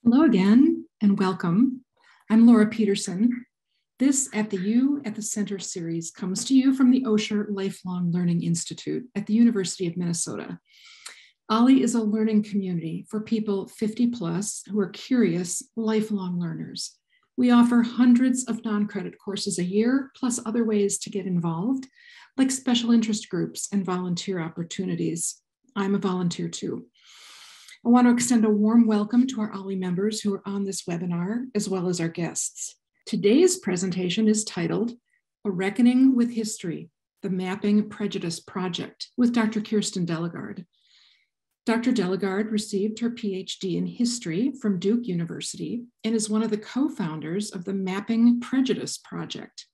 Hello again and welcome. I'm Laura Peterson. This At the U at the Center series comes to you from the Osher Lifelong Learning Institute at the University of Minnesota. OLLI is a learning community for people 50 plus who are curious, lifelong learners. We offer hundreds of non-credit courses a year, plus other ways to get involved, like special interest groups and volunteer opportunities. I'm a volunteer too. I want to extend a warm welcome to our OLLI members who are on this webinar, as well as our guests. Today's presentation is titled, A Reckoning with History, the Mapping Prejudice Project, with Dr. Kirstin Delegard. Dr. Delegard received her PhD in history from Duke University and is one of the co-founders of the Mapping Prejudice Project.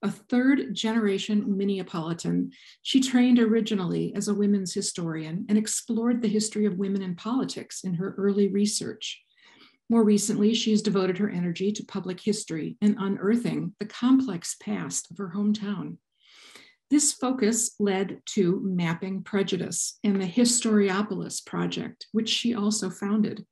A third-generation Minneapolitan, she trained originally as a women's historian and explored the history of women in politics in her early research. More recently, she's devoted her energy to public history and unearthing the complex past of her hometown. This focus led to Mapping Prejudice and the Historiopolis Project, which she also founded.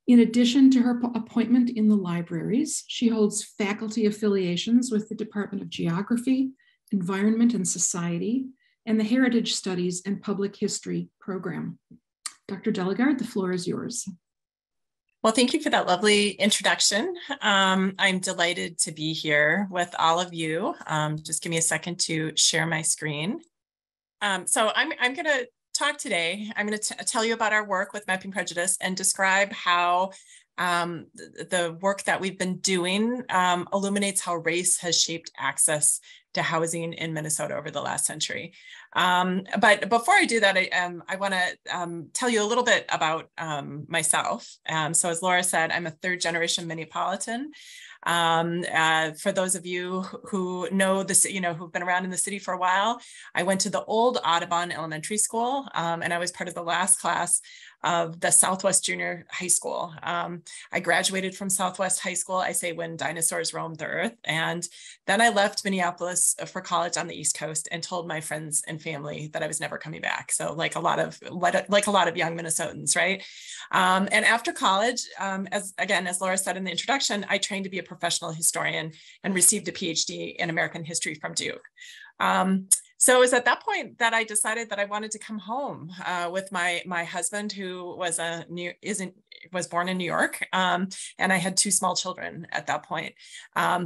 In addition to her appointment in the libraries, she holds faculty affiliations with the Department of Geography, Environment and Society, and the Heritage Studies and Public History program. Dr. Delegard, the floor is yours. Well, thank you for that lovely introduction. I'm delighted to be here with all of you. Just give me a second to share my screen. So I'm going to talk today. I'm going to tell you about our work with Mapping Prejudice and describe how the work that we've been doing illuminates how race has shaped access to housing in Minnesota over the last century. But before I do that, I want to tell you a little bit about myself. So as Laura said, I'm a third-generation Minneapolitan. For those of you who know this, who've been around in the city for a while, I went to the old Audubon Elementary School, and I was part of the last class of the Southwest Junior High School. I graduated from Southwest High School, I say when dinosaurs roamed the earth. And then I left Minneapolis for college on the East Coast and told my friends and family that I was never coming back. So like a lot of young Minnesotans, right? And after college, as Laura said in the introduction, I trained to be a professional historian and received a PhD in American history from Duke. So it was at that point that I decided that I wanted to come home with my husband, who was born in New York, and I had two small children at that point.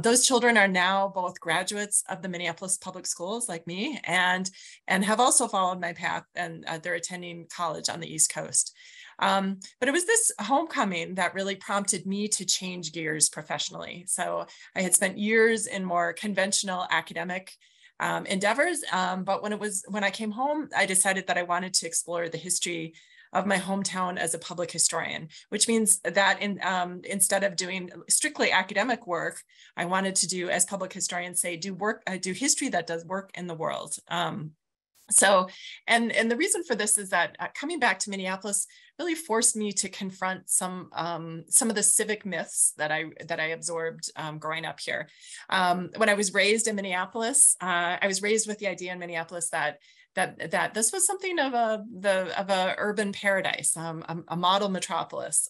Those children are now both graduates of the Minneapolis public schools, like me, and have also followed my path, and they're attending college on the East Coast. But it was this homecoming that really prompted me to change gears professionally. So I had spent years in more conventional academic endeavors. But when I came home, I decided that I wanted to explore the history of my hometown as a public historian, which means that instead of doing strictly academic work, I wanted to do, as public historians say, do history that does work in the world. So, and the reason for this is that coming back to Minneapolis really forced me to confront some of the civic myths that I absorbed growing up here. When I was raised in Minneapolis, I was raised with the idea in Minneapolis that this was something of a urban paradise, a model metropolis.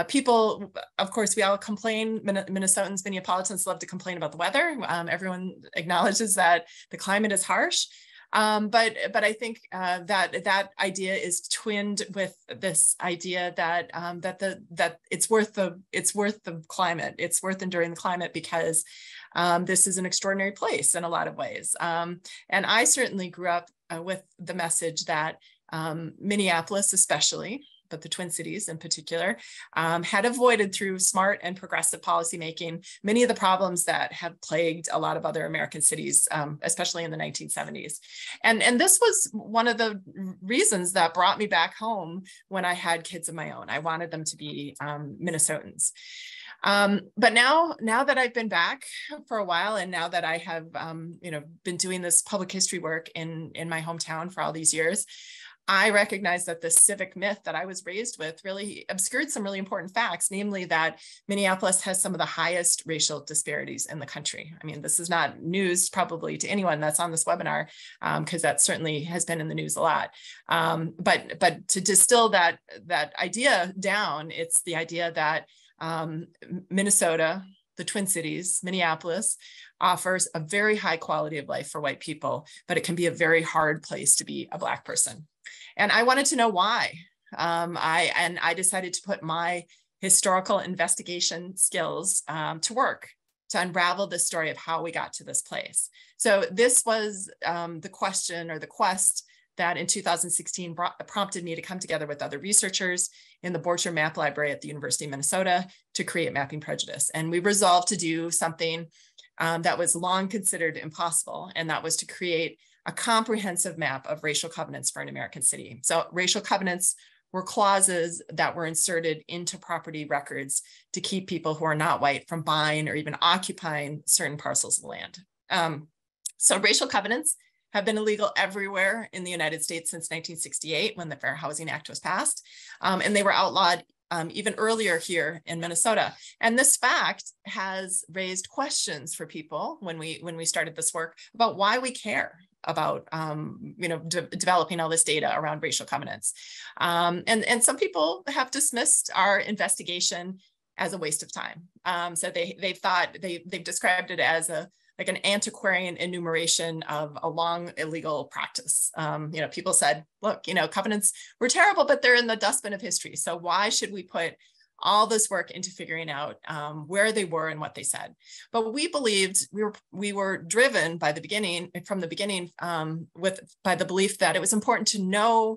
People, of course, we all complain. Minnesotans, Minneapolitans love to complain about the weather. Everyone acknowledges that the climate is harsh. But I think that idea is twinned with this idea that it's worth the climate. It's worth enduring the climate because this is an extraordinary place in a lot of ways. And I certainly grew up with the message that Minneapolis, especially, but the Twin Cities in particular, had avoided through smart and progressive policymaking many of the problems that have plagued a lot of other American cities, especially in the 1970s. And this was one of the reasons that brought me back home when I had kids of my own. I wanted them to be Minnesotans. But now that I've been back for a while, and now that I have been doing this public history work in my hometown for all these years, I recognize that the civic myth that I was raised with really obscured some really important facts, namely that Minneapolis has some of the highest racial disparities in the country. I mean, this is not news probably to anyone that's on this webinar, because that certainly has been in the news a lot. But to distill that idea down, it's the idea that Minnesota, the Twin Cities, Minneapolis, offers a very high quality of life for white people, but it can be a very hard place to be a Black person. And I wanted to know why. I decided to put my historical investigation skills to work to unravel the story of how we got to this place. So this was the question or the quest that in 2016 prompted me to come together with other researchers in the Borcher Map Library at the University of Minnesota to create Mapping Prejudice. And we resolved to do something that was long considered impossible, and that was to create a comprehensive map of racial covenants for an American city. So racial covenants were clauses that were inserted into property records to keep people who are not white from buying or even occupying certain parcels of land. So racial covenants have been illegal everywhere in the United States since 1968, when the Fair Housing Act was passed, and they were outlawed even earlier here in Minnesota. And this fact has raised questions for people when we started this work about why we care about developing all this data around racial covenants. And some people have dismissed our investigation as a waste of time. So they've described it as like an antiquarian enumeration of a long illegal practice. People said, look, covenants were terrible, but they're in the dustbin of history. So why should we put all this work into figuring out where they were and what they said? But we believed we were driven by the beginning, by the belief that it was important to know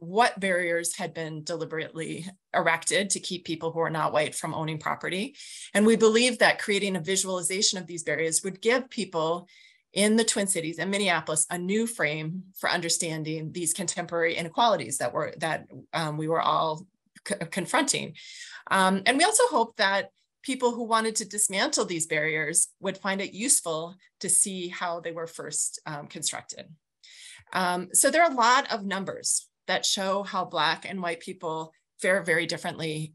what barriers had been deliberately erected to keep people who are not white from owning property. And we believed that creating a visualization of these barriers would give people in the Twin Cities and Minneapolis a new frame for understanding these contemporary inequalities that we were all confronting. And we also hope that people who wanted to dismantle these barriers would find it useful to see how they were first constructed. So there are a lot of numbers that show how Black and white people fare very differently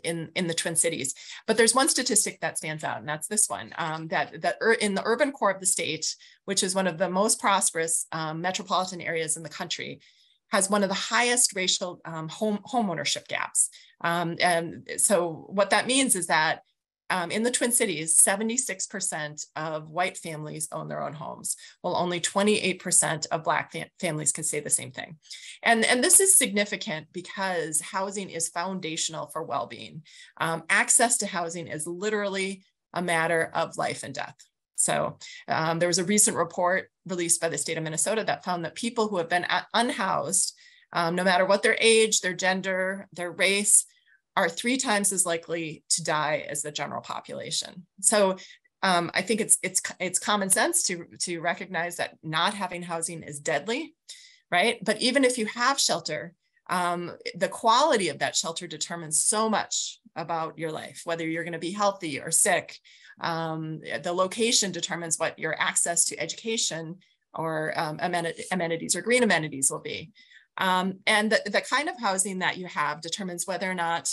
in the Twin Cities. But there's one statistic that stands out, and that's this one, that in the urban core of the state, which is one of the most prosperous metropolitan areas in the country, has one of the highest racial home ownership gaps. And so what that means is that in the Twin Cities, 76% of white families own their own homes, while only 28% of Black families can say the same thing. And this is significant because housing is foundational for well-being. Access to housing is literally a matter of life and death. So there was a recent report released by the state of Minnesota that found that people who have been unhoused, no matter what their age, their gender, their race, are 3 times as likely to die as the general population. So I think it's common sense to recognize that not having housing is deadly, right? But even if you have shelter, the quality of that shelter determines so much about your life, whether you're going to be healthy or sick. The location determines what your access to education or amenities or green amenities will be. And the kind of housing that you have determines whether or not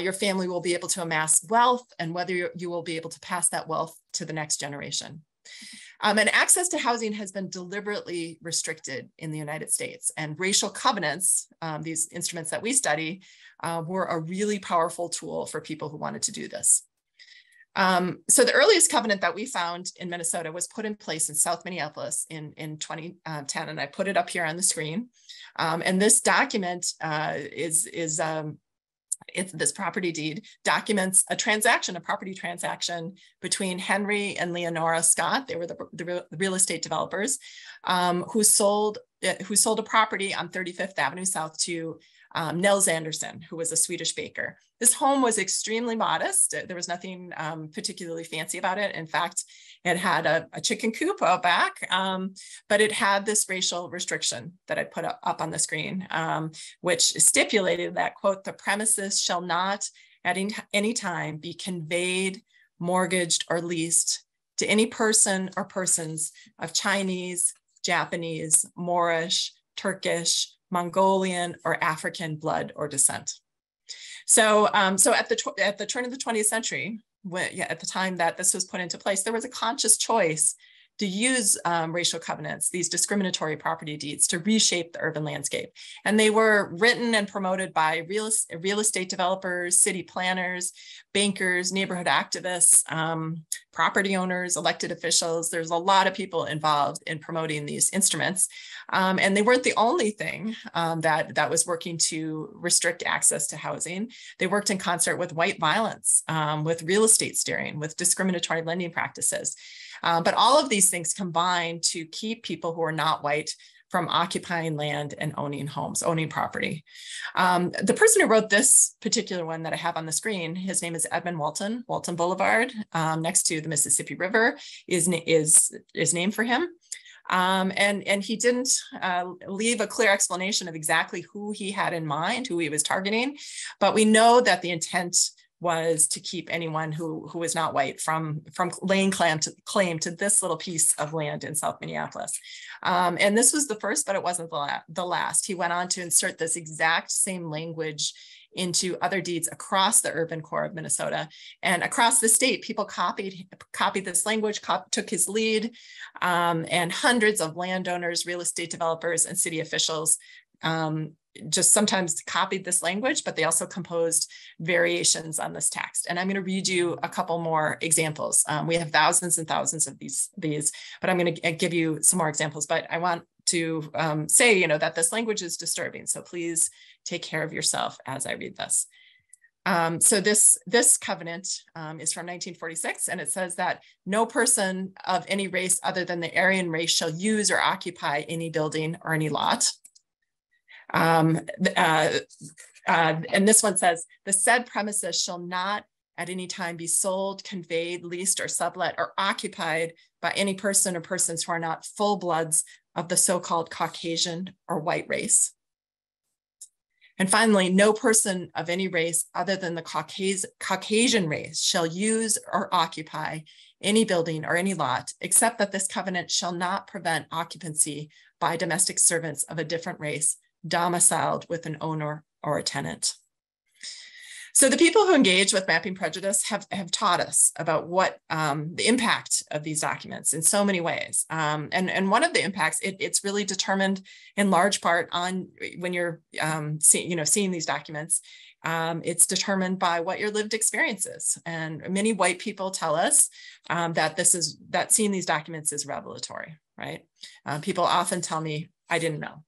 your family will be able to amass wealth and whether you will be able to pass that wealth to the next generation. And access to housing has been deliberately restricted in the United States, and racial covenants, these instruments that we study, were a really powerful tool for people who wanted to do this. So the earliest covenant that we found in Minnesota was put in place in South Minneapolis in 2010, and I put it up here on the screen. And this document this property deed documents a property transaction between Henry and Leonora Scott. They were the real estate developers who sold a property on 35th Avenue South to Nels Anderson, who was a Swedish baker. This home was extremely modest. There was nothing particularly fancy about it. In fact, it had a chicken coop out back, but it had this racial restriction that I put up on the screen, which stipulated that, quote, the premises shall not at any time be conveyed, mortgaged, or leased to any person or persons of Chinese, Japanese, Moorish, Turkish, Mongolian, or African blood or descent. So, at the turn of the 20th century, at the time that this was put into place, there was a conscious choice to use racial covenants, these discriminatory property deeds, to reshape the urban landscape. And they were written and promoted by real estate developers, city planners, bankers, neighborhood activists, property owners, elected officials. There's a lot of people involved in promoting these instruments. And they weren't the only thing that was working to restrict access to housing. They worked in concert with white violence, with real estate steering, with discriminatory lending practices. But all of these things combine to keep people who are not white from occupying land and owning homes, owning property. The person who wrote this particular one that I have on the screen, his name is Edmund Walton. Walton Boulevard, next to the Mississippi River, is named for him. And he didn't leave a clear explanation of exactly who he had in mind, who he was targeting, but we know that the intent was to keep anyone who was not white from laying claim to this little piece of land in South Minneapolis. And this was the first, but it wasn't the last. He went on to insert this exact same language into other deeds across the urban core of Minnesota and across the state. People copied this language, took his lead, and hundreds of landowners, real estate developers, and city officials just sometimes copied this language, but they also composed variations on this text. And I'm going to read you a couple more examples. We have thousands and thousands of these, but I'm going to give you some more examples. But I want to say, that this language is disturbing. So please take care of yourself as I read this. So this covenant is from 1946, and it says that no person of any race other than the Aryan race shall use or occupy any building or any lot. And this one says, the said premises shall not at any time be sold, conveyed, leased, or sublet, or occupied by any person or persons who are not full bloods of the so-called Caucasian or white race. And finally, no person of any race other than the Caucasian race shall use or occupy any building or any lot, except that this covenant shall not prevent occupancy by domestic servants of a different race domiciled with an owner or a tenant. So the people who engage with mapping prejudice have taught us about what the impact of these documents in so many ways. And one of the impacts, it's really determined in large part on when you're seeing these documents, it's determined by what your lived experience is. And many white people tell us that seeing these documents is revelatory, right? People often tell me, I didn't know.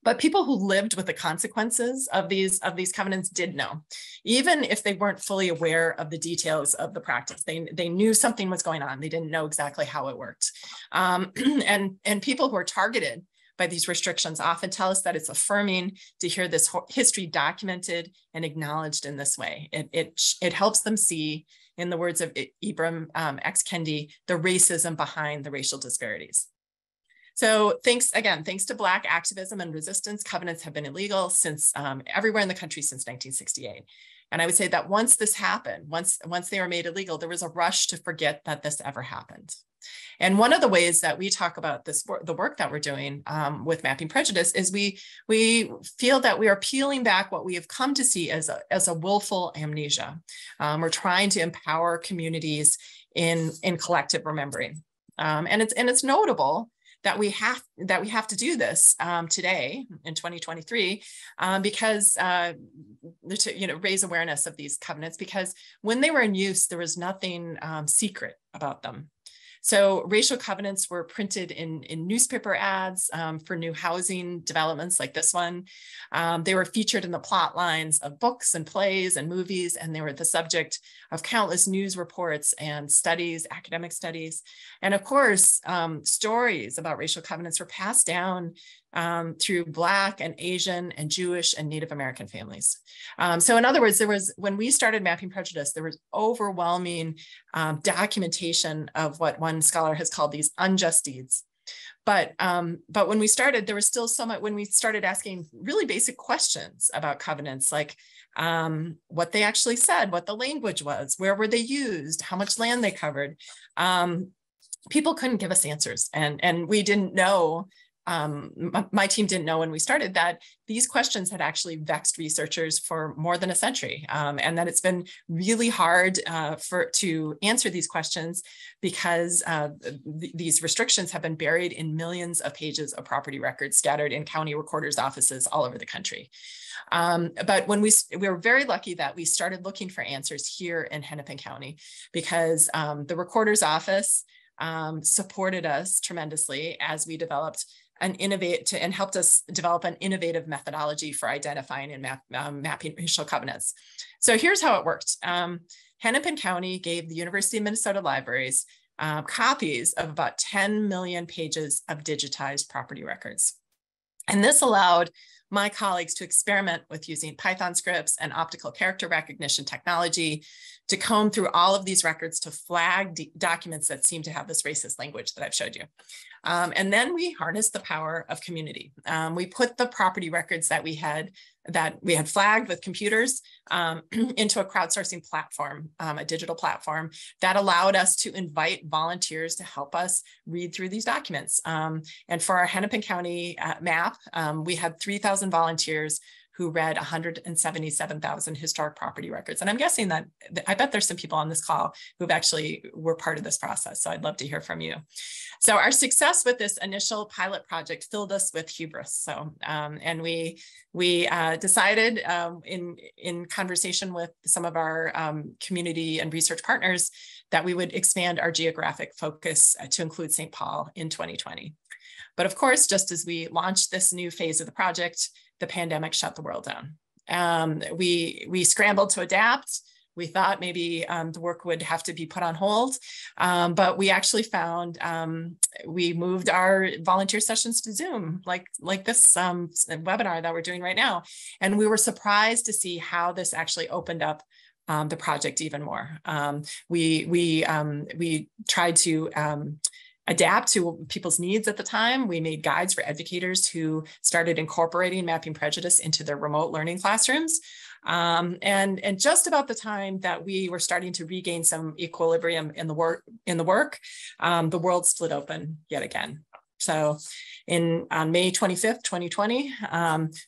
But people who lived with the consequences of these covenants did know, even if they weren't fully aware of the details of the practice. They knew something was going on. They didn't know exactly how it worked. And people who are targeted by these restrictions often tell us that it's affirming to hear this history documented and acknowledged in this way. It helps them see, in the words of Ibram X. Kendi, the racism behind the racial disparities. So thanks to Black activism and resistance, covenants have been illegal since everywhere in the country since 1968. And I would say that once this happened, once they were made illegal, there was a rush to forget that this ever happened. And one of the ways that we talk about the work that we're doing with Mapping Prejudice is we feel that we are peeling back what we have come to see as a willful amnesia. We're trying to empower communities in collective remembering. And it's notable that we have to do this today in 2023 because to raise awareness of these covenants, because when they were in use, there was nothing secret about them. So racial covenants were printed in newspaper ads for new housing developments like this one. They were featured in the plot lines of books and plays and movies, and they were the subject of countless news reports and studies, academic studies. And of course, stories about racial covenants were passed down through Black and Asian and Jewish and Native American families. So in other words, when we started Mapping Prejudice, there was overwhelming documentation of what one scholar has called these unjust deeds. But when we started, there was still so much, when we started asking really basic questions about covenants, like what they actually said, what the language was, where were they used, how much land they covered, people couldn't give us answers. And we didn't know my team didn't know when we started that these questions had actually vexed researchers for more than a century, and that it's been really hard to answer these questions because these restrictions have been buried in millions of pages of property records scattered in county recorders' offices all over the country. But when we were very lucky that we started looking for answers here in Hennepin County, because the recorder's office supported us tremendously as we developed and helped us develop an innovative methodology for identifying and mapping racial covenants. So here's how it worked. Hennepin County gave the University of Minnesota Libraries copies of about 10 million pages of digitized property records. And this allowed my colleagues to experiment with using Python scripts and optical character recognition technology to comb through all of these records to flag documents that seem to have this racist language that I've showed you. And then we harnessed the power of community. We put the property records that we had flagged with computers into a crowdsourcing platform, a digital platform that allowed us to invite volunteers to help us read through these documents. And for our Hennepin County map, we had 3,000 volunteers who read 177,000 historic property records. And I'm guessing that, I bet there's some people on this call who've actually were part of this process. So I'd love to hear from you. So our success with this initial pilot project filled us with hubris. So, and we decided in conversation with some of our community and research partners that we would expand our geographic focus to include St. Paul in 2020. But of course, just as we launched this new phase of the project, the pandemic shut the world down. We scrambled to adapt. We thought maybe the work would have to be put on hold, but we actually found we moved our volunteer sessions to Zoom, like this webinar that we're doing right now. And we were surprised to see how this actually opened up the project even more. We tried to adapt to people's needs at the time. We made guides for educators who started incorporating mapping prejudice into their remote learning classrooms. And just about the time that we were starting to regain some equilibrium in the work, the world split open yet again. So on May 25th, 2020,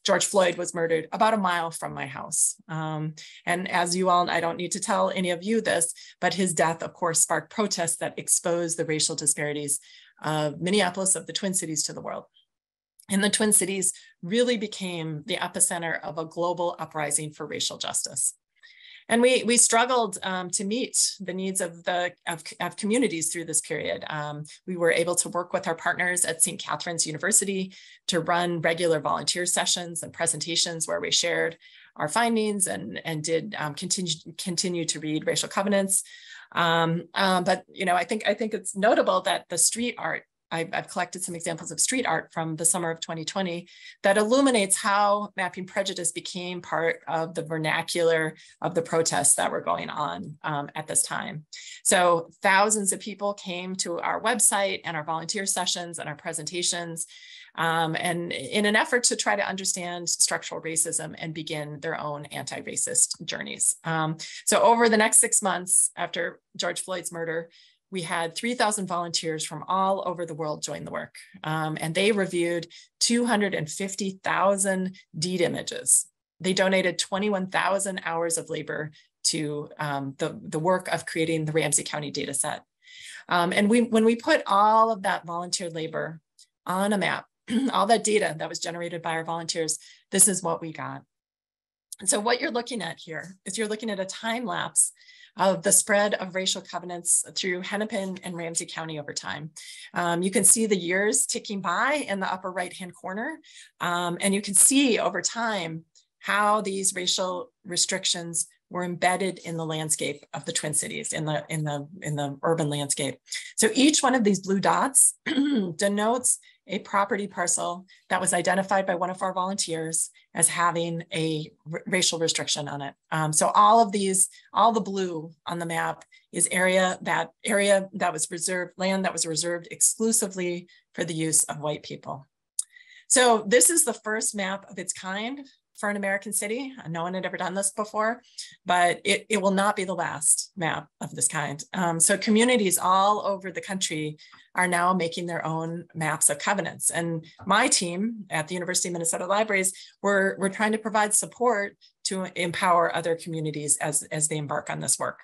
George Floyd was murdered about a mile from my house. And as you all, I don't need to tell any of you this, but his death, of course, sparked protests that exposed the racial disparities of Minneapolis, of the Twin Cities, to the world. And the Twin Cities really became the epicenter of a global uprising for racial justice. And we struggled to meet the needs of communities through this period. We were able to work with our partners at St. Catherine's University to run regular volunteer sessions and presentations where we shared our findings and did continue to read racial covenants. But I think it's notable that the street art, I've collected some examples of street art from the summer of 2020 that illuminates how mapping prejudice became part of the vernacular of the protests that were going on at this time. So thousands of people came to our website and our volunteer sessions and our presentations, and in an effort to try to understand structural racism and begin their own anti-racist journeys. So over the next 6 months after George Floyd's murder, we had 3,000 volunteers from all over the world join the work, and they reviewed 250,000 deed images. They donated 21,000 hours of labor to the work of creating the Ramsey County data set. And when we put all of that volunteer labor on a map, all that data that was generated by our volunteers, this is what we got. And so what you're looking at here is you're looking at a time lapse of the spread of racial covenants through Hennepin and Ramsey County over time. You can see the years ticking by in the upper right-hand corner, and you can see over time how these racial restrictions were embedded in the landscape of the Twin Cities, in the urban landscape. So each one of these blue dots denotes a property parcel that was identified by one of our volunteers as having a racial restriction on it. So all the blue on the map is land that was reserved exclusively for the use of white people. So this is the first map of its kind for an American city. No one had ever done this before, but it will not be the last map of this kind. So communities all over the country are now making their own maps of covenants. And my team at the University of Minnesota Libraries, we're trying to provide support to empower other communities as they embark on this work.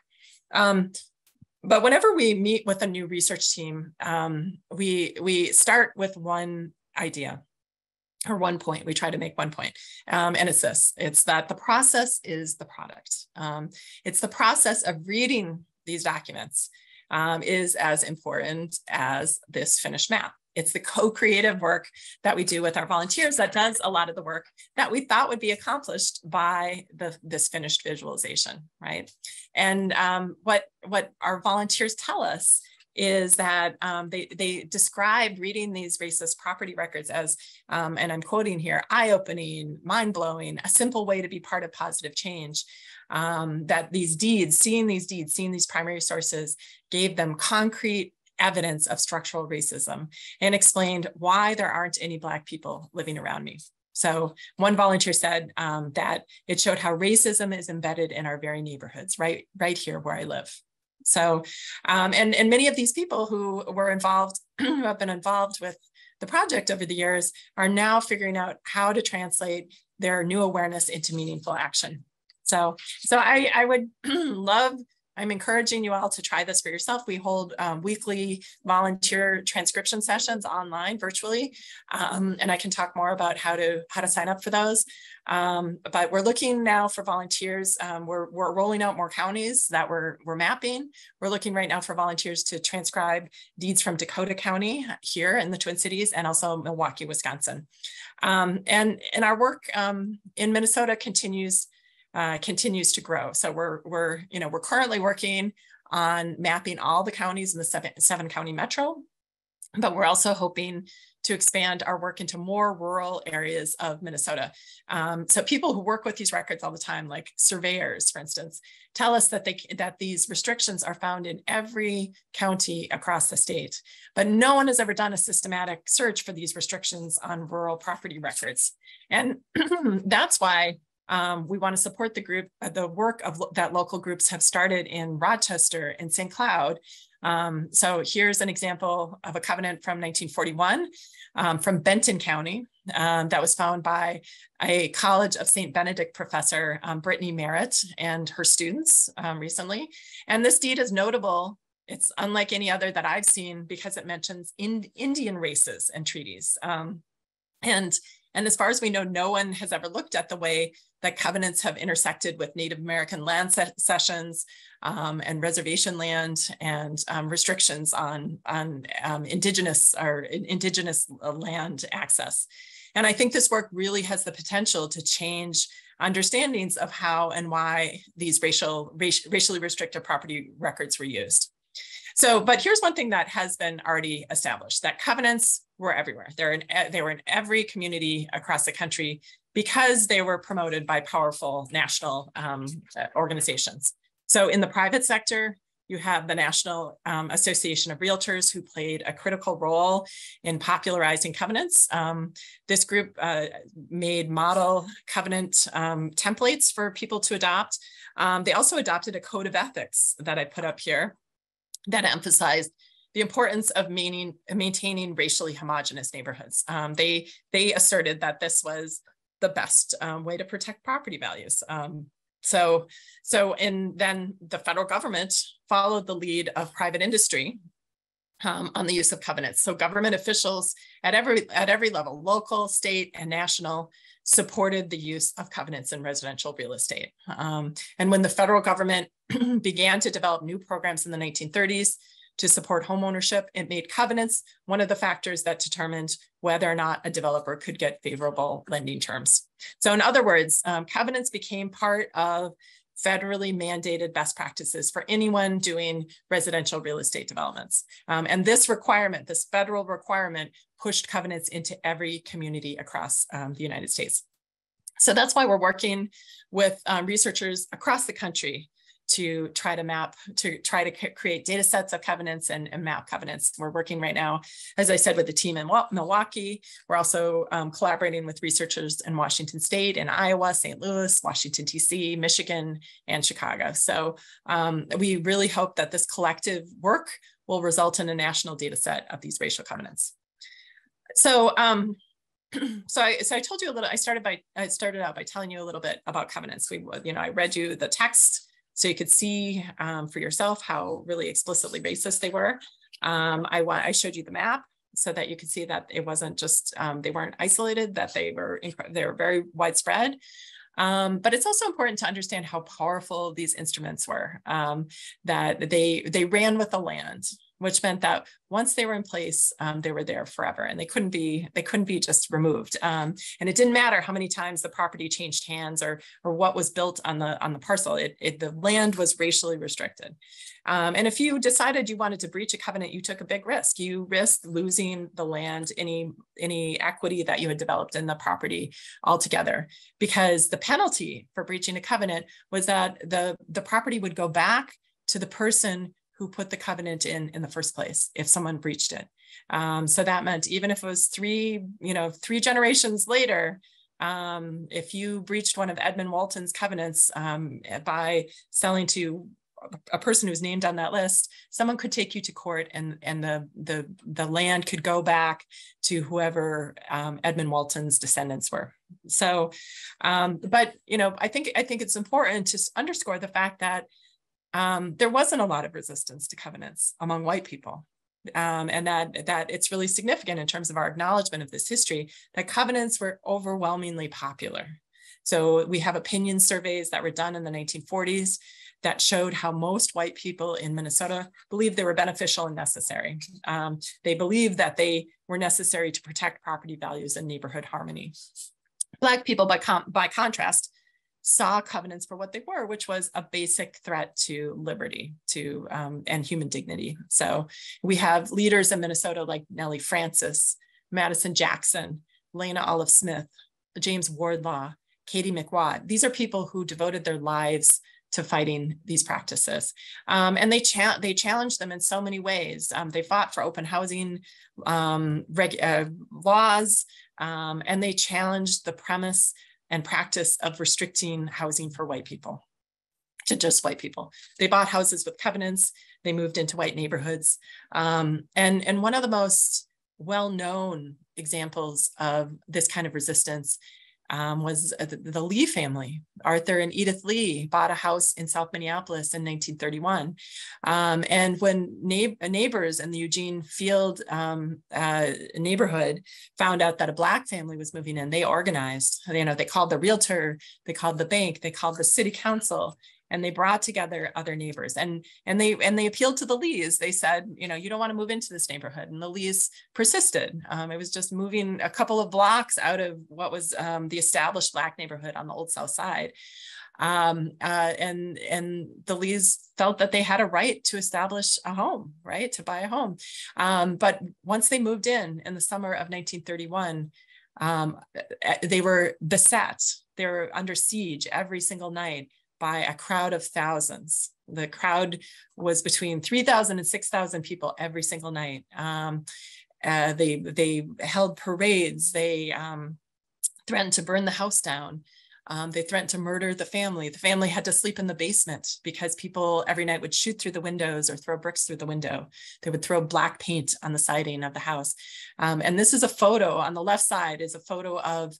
But whenever we meet with a new research team, we start with one idea or one point. We try to make one point, and it's this. It's that the process is the product. It's the process of reading these documents is as important as this finished map. It's the co-creative work that we do with our volunteers that does a lot of the work that we thought would be accomplished by this finished visualization, right? And what our volunteers tell us is that they describe reading these racist property records as, and I'm quoting here, eye-opening, mind-blowing, a simple way to be part of positive change. That these deeds, seeing these primary sources gave them concrete evidence of structural racism and explained why there aren't any Black people living around me. So one volunteer said that it showed how racism is embedded in our very neighborhoods, right here where I live. So, and many of these people who were involved, who have been involved with the project over the years, are now figuring out how to translate their new awareness into meaningful action. So I would I'm encouraging you all to try this for yourself. We hold weekly volunteer transcription sessions online, virtually, and I can talk more about how to sign up for those. But we're looking now for volunteers. We're rolling out more counties that we're mapping. We're looking right now for volunteers to transcribe deeds from Dakota County here in the Twin Cities and also Milwaukee, Wisconsin. And our work in Minnesota continues to grow. So we're currently working on mapping all the counties in the seven county metro, but we're also hoping to expand our work into more rural areas of Minnesota. So people who work with these records all the time, like surveyors, for instance, tell us that these restrictions are found in every county across the state, but no one has ever done a systematic search for these restrictions on rural property records. And that's why we want to support the work that local groups have started in Rochester and St. Cloud. So here's an example of a covenant from 1941 from Benton County that was found by a College of St. Benedict professor, Brittany Merritt, and her students recently. And this deed is notable. It's unlike any other that I've seen because it mentions Indian races and treaties. And as far as we know, no one has ever looked at the way that covenants have intersected with Native American land cessions and reservation land and restrictions on indigenous land access. And I think this work really has the potential to change understandings of how and why these racially restricted property records were used. So, but here's one thing that has been already established, that covenants were everywhere. They were in every community across the country because they were promoted by powerful national organizations. So in the private sector, you have the National Association of Realtors, who played a critical role in popularizing covenants. This group made model covenant templates for people to adopt. They also adopted a code of ethics that I put up here that emphasized the importance of maintaining racially homogenous neighborhoods. They asserted that this was the best way to protect property values. And then the federal government followed the lead of private industry on the use of covenants. So government officials at every level, local, state, and national, supported the use of covenants in residential real estate. And when the federal government began to develop new programs in the 1930s to support homeownership, it made covenants one of the factors that determined whether or not a developer could get favorable lending terms. So in other words, covenants became part of federally mandated best practices for anyone doing residential real estate developments. And this federal requirement, pushed covenants into every community across the United States. So that's why we're working with researchers across the country to try to create data sets of covenants and map covenants. We're working right now, as I said, with the team in Milwaukee. We're also collaborating with researchers in Washington State, in Iowa, St. Louis, Washington, DC, Michigan, and Chicago. So we really hope that this collective work will result in a national data set of these racial covenants. So, so I told you a little. I started out by telling you a little bit about covenants. I read you the text so you could see for yourself how really explicitly racist they were. I showed you the map so that you could see that it wasn't just they weren't isolated, that they were very widespread. But it's also important to understand how powerful these instruments were. That they ran with the land, which meant that once they were in place, they were there forever, and they couldn't be just removed. And it didn't matter how many times the property changed hands or what was built on the parcel. The land was racially restricted. And if you decided you wanted to breach a covenant, you took a big risk. You risked losing the land, any equity that you had developed in the property altogether, because the penalty for breaching a covenant was that the property would go back to the person who put the covenant in the first place if someone breached it. So that meant even if it was three generations later, if you breached one of Edmund Walton's covenants by selling to a person who's named on that list, someone could take you to court, and the land could go back to whoever Edmund Walton's descendants were. So, but I think it's important to underscore the fact that there wasn't a lot of resistance to covenants among white people. And that it's really significant in terms of our acknowledgement of this history, that covenants were overwhelmingly popular. So we have opinion surveys that were done in the 1940s that showed how most white people in Minnesota believed they were beneficial and necessary. They believed that they were necessary to protect property values and neighborhood harmony. Black people, by contrast, saw covenants for what they were, which was a basic threat to liberty and human dignity. So we have leaders in Minnesota like Nellie Francis, Madison Jackson, Lena Olive Smith, James Wardlaw, Katie McWatt. These are people who devoted their lives to fighting these practices. And they challenged them in so many ways. They fought for open housing laws, and they challenged the premise and practice of restricting housing for white people, to just white people. They bought houses with covenants. They moved into white neighborhoods. And one of the most well-known examples of this kind of resistance was the Lee family. Arthur and Edith Lee bought a house in South Minneapolis in 1931. And when neighbors in the Eugene Field neighborhood found out that a Black family was moving in, they organized. They called the realtor, they called the bank, they called the city council, and they brought together other neighbors, and they appealed to the Lees. They said, you don't want to move into this neighborhood, and the Lees persisted. It was just moving a couple of blocks out of what was the established Black neighborhood on the Old South Side, and the Lees felt that they had a right to establish a home, right, to buy a home. But once they moved in the summer of 1931, they were beset. They were under siege every single night by a crowd of thousands. The crowd was between 3,000 and 6,000 people every single night. They held parades. They threatened to burn the house down. They threatened to murder the family. The family had to sleep in the basement because people every night would shoot through the windows or throw bricks through the window. They would throw black paint on the siding of the house. And this is a photo. On the left side is a photo of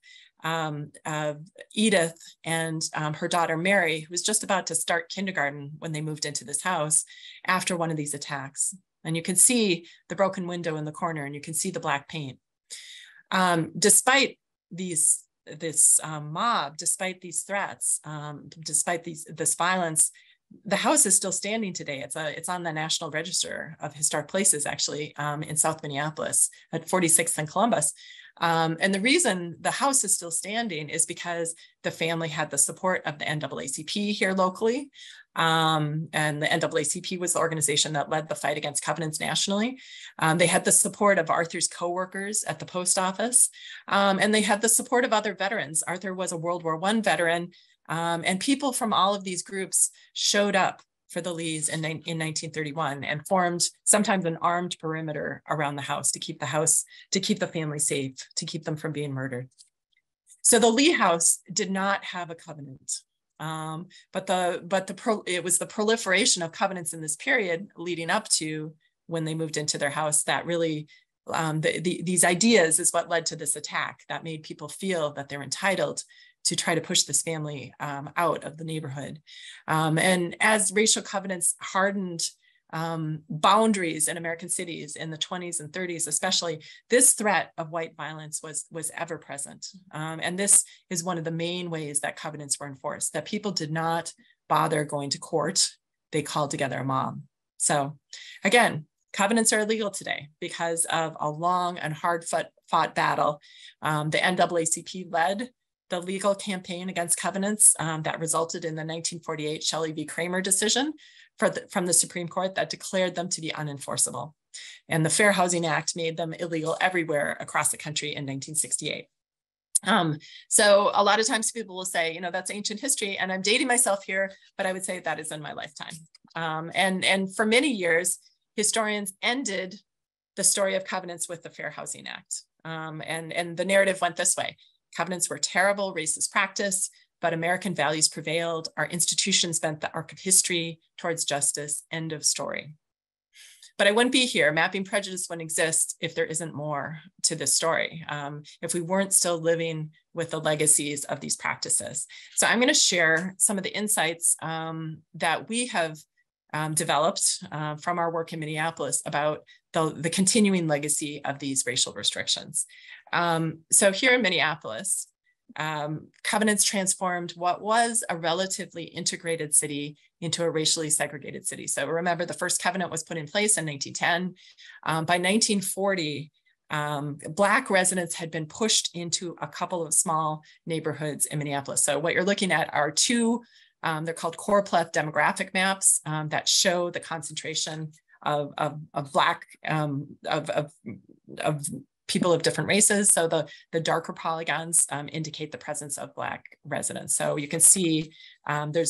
Edith and her daughter Mary, who was just about to start kindergarten when they moved into this house after one of these attacks. And you can see the broken window in the corner, and you can see the black paint. Despite this mob, despite these threats, despite this violence, the house is still standing today. It's on the National Register of Historic Places, actually, in South Minneapolis at 46th and Columbus. And the reason the house is still standing is because the family had the support of the NAACP here locally. And the NAACP was the organization that led the fight against covenants nationally. They had the support of Arthur's co-workers at the post office. And they had the support of other veterans. Arthur was a World War I veteran, And people from all of these groups showed up for the Lees in 1931 and formed sometimes an armed perimeter around the house, to keep the family safe, to keep them from being murdered. So the Lee house did not have a covenant, but it was the proliferation of covenants in this period leading up to when they moved into their house that really, these ideas is what led to this attack that made people feel that they're entitled to try to push this family out of the neighborhood. And as racial covenants hardened boundaries in American cities in the 20s and 30s, especially, this threat of white violence was ever present. And this is one of the main ways that covenants were enforced, that people did not bother going to court. They called together a mob. So again, covenants are illegal today because of a long and hard-fought battle. The NAACP led the legal campaign against covenants that resulted in the 1948 Shelley v. Kramer decision from the Supreme Court that declared them to be unenforceable. And the Fair Housing Act made them illegal everywhere across the country in 1968. So a lot of times people will say, that's ancient history, and I'm dating myself here, but I would say that is in my lifetime. And for many years, historians ended the story of covenants with the Fair Housing Act. And the narrative went this way: covenants were terrible, racist practice, but American values prevailed. Our institutions bent the arc of history towards justice, end of story. But I wouldn't be here. Mapping Prejudice wouldn't exist if there isn't more to this story, if we weren't still living with the legacies of these practices. So I'm going to share some of the insights that we have developed from our work in Minneapolis about the continuing legacy of these racial restrictions. So here in Minneapolis, covenants transformed what was a relatively integrated city into a racially segregated city. So remember, the first covenant was put in place in 1910. By 1940, Black residents had been pushed into a couple of small neighborhoods in Minneapolis. So what you're looking at are two, they're called choropleth demographic maps that show the concentration of Black, of people of different races. So the darker polygons indicate the presence of Black residents. So you can see there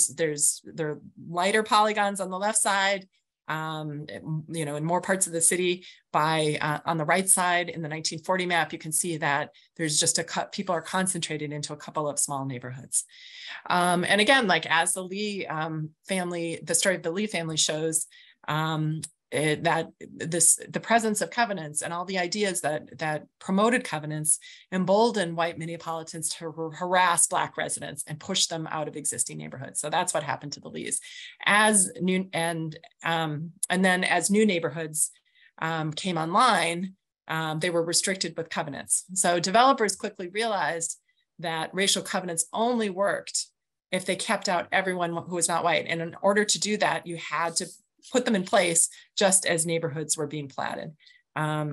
are lighter polygons on the left side, in more parts of the city. On the right side in the 1940 map, you can see that there's just people are concentrated into a couple of small neighborhoods. And again, like as the Lee family, the story of the Lee family shows, that the presence of covenants and all the ideas that promoted covenants emboldened white Minneapolitans to harass Black residents and push them out of existing neighborhoods. So that's what happened to the Lees. And then as new neighborhoods came online, they were restricted with covenants. So developers quickly realized that racial covenants only worked if they kept out everyone who was not white. And in order to do that, you had to put them in place just as neighborhoods were being platted.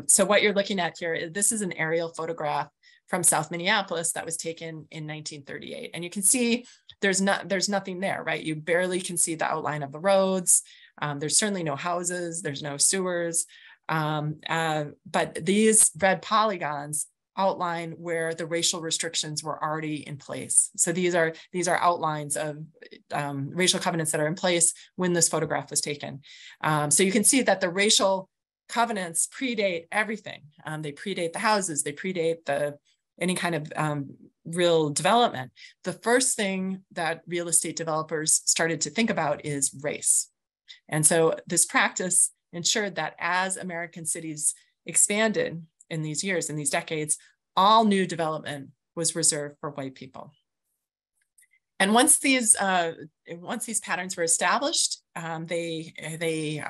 So what you're looking at here, this is an aerial photograph from South Minneapolis that was taken in 1938. And you can see there's nothing there, right? You barely can see the outline of the roads. There's certainly no houses, there's no sewers. But these red polygons outline where the racial restrictions were already in place. So these are outlines of racial covenants that are in place when this photograph was taken. So you can see that the racial covenants predate everything. They predate the houses, they predate any kind of real development. The first thing that real estate developers started to think about is race. And so this practice ensured that as American cities expanded in these years, in these decades, all new development was reserved for white people. And once these patterns were established, they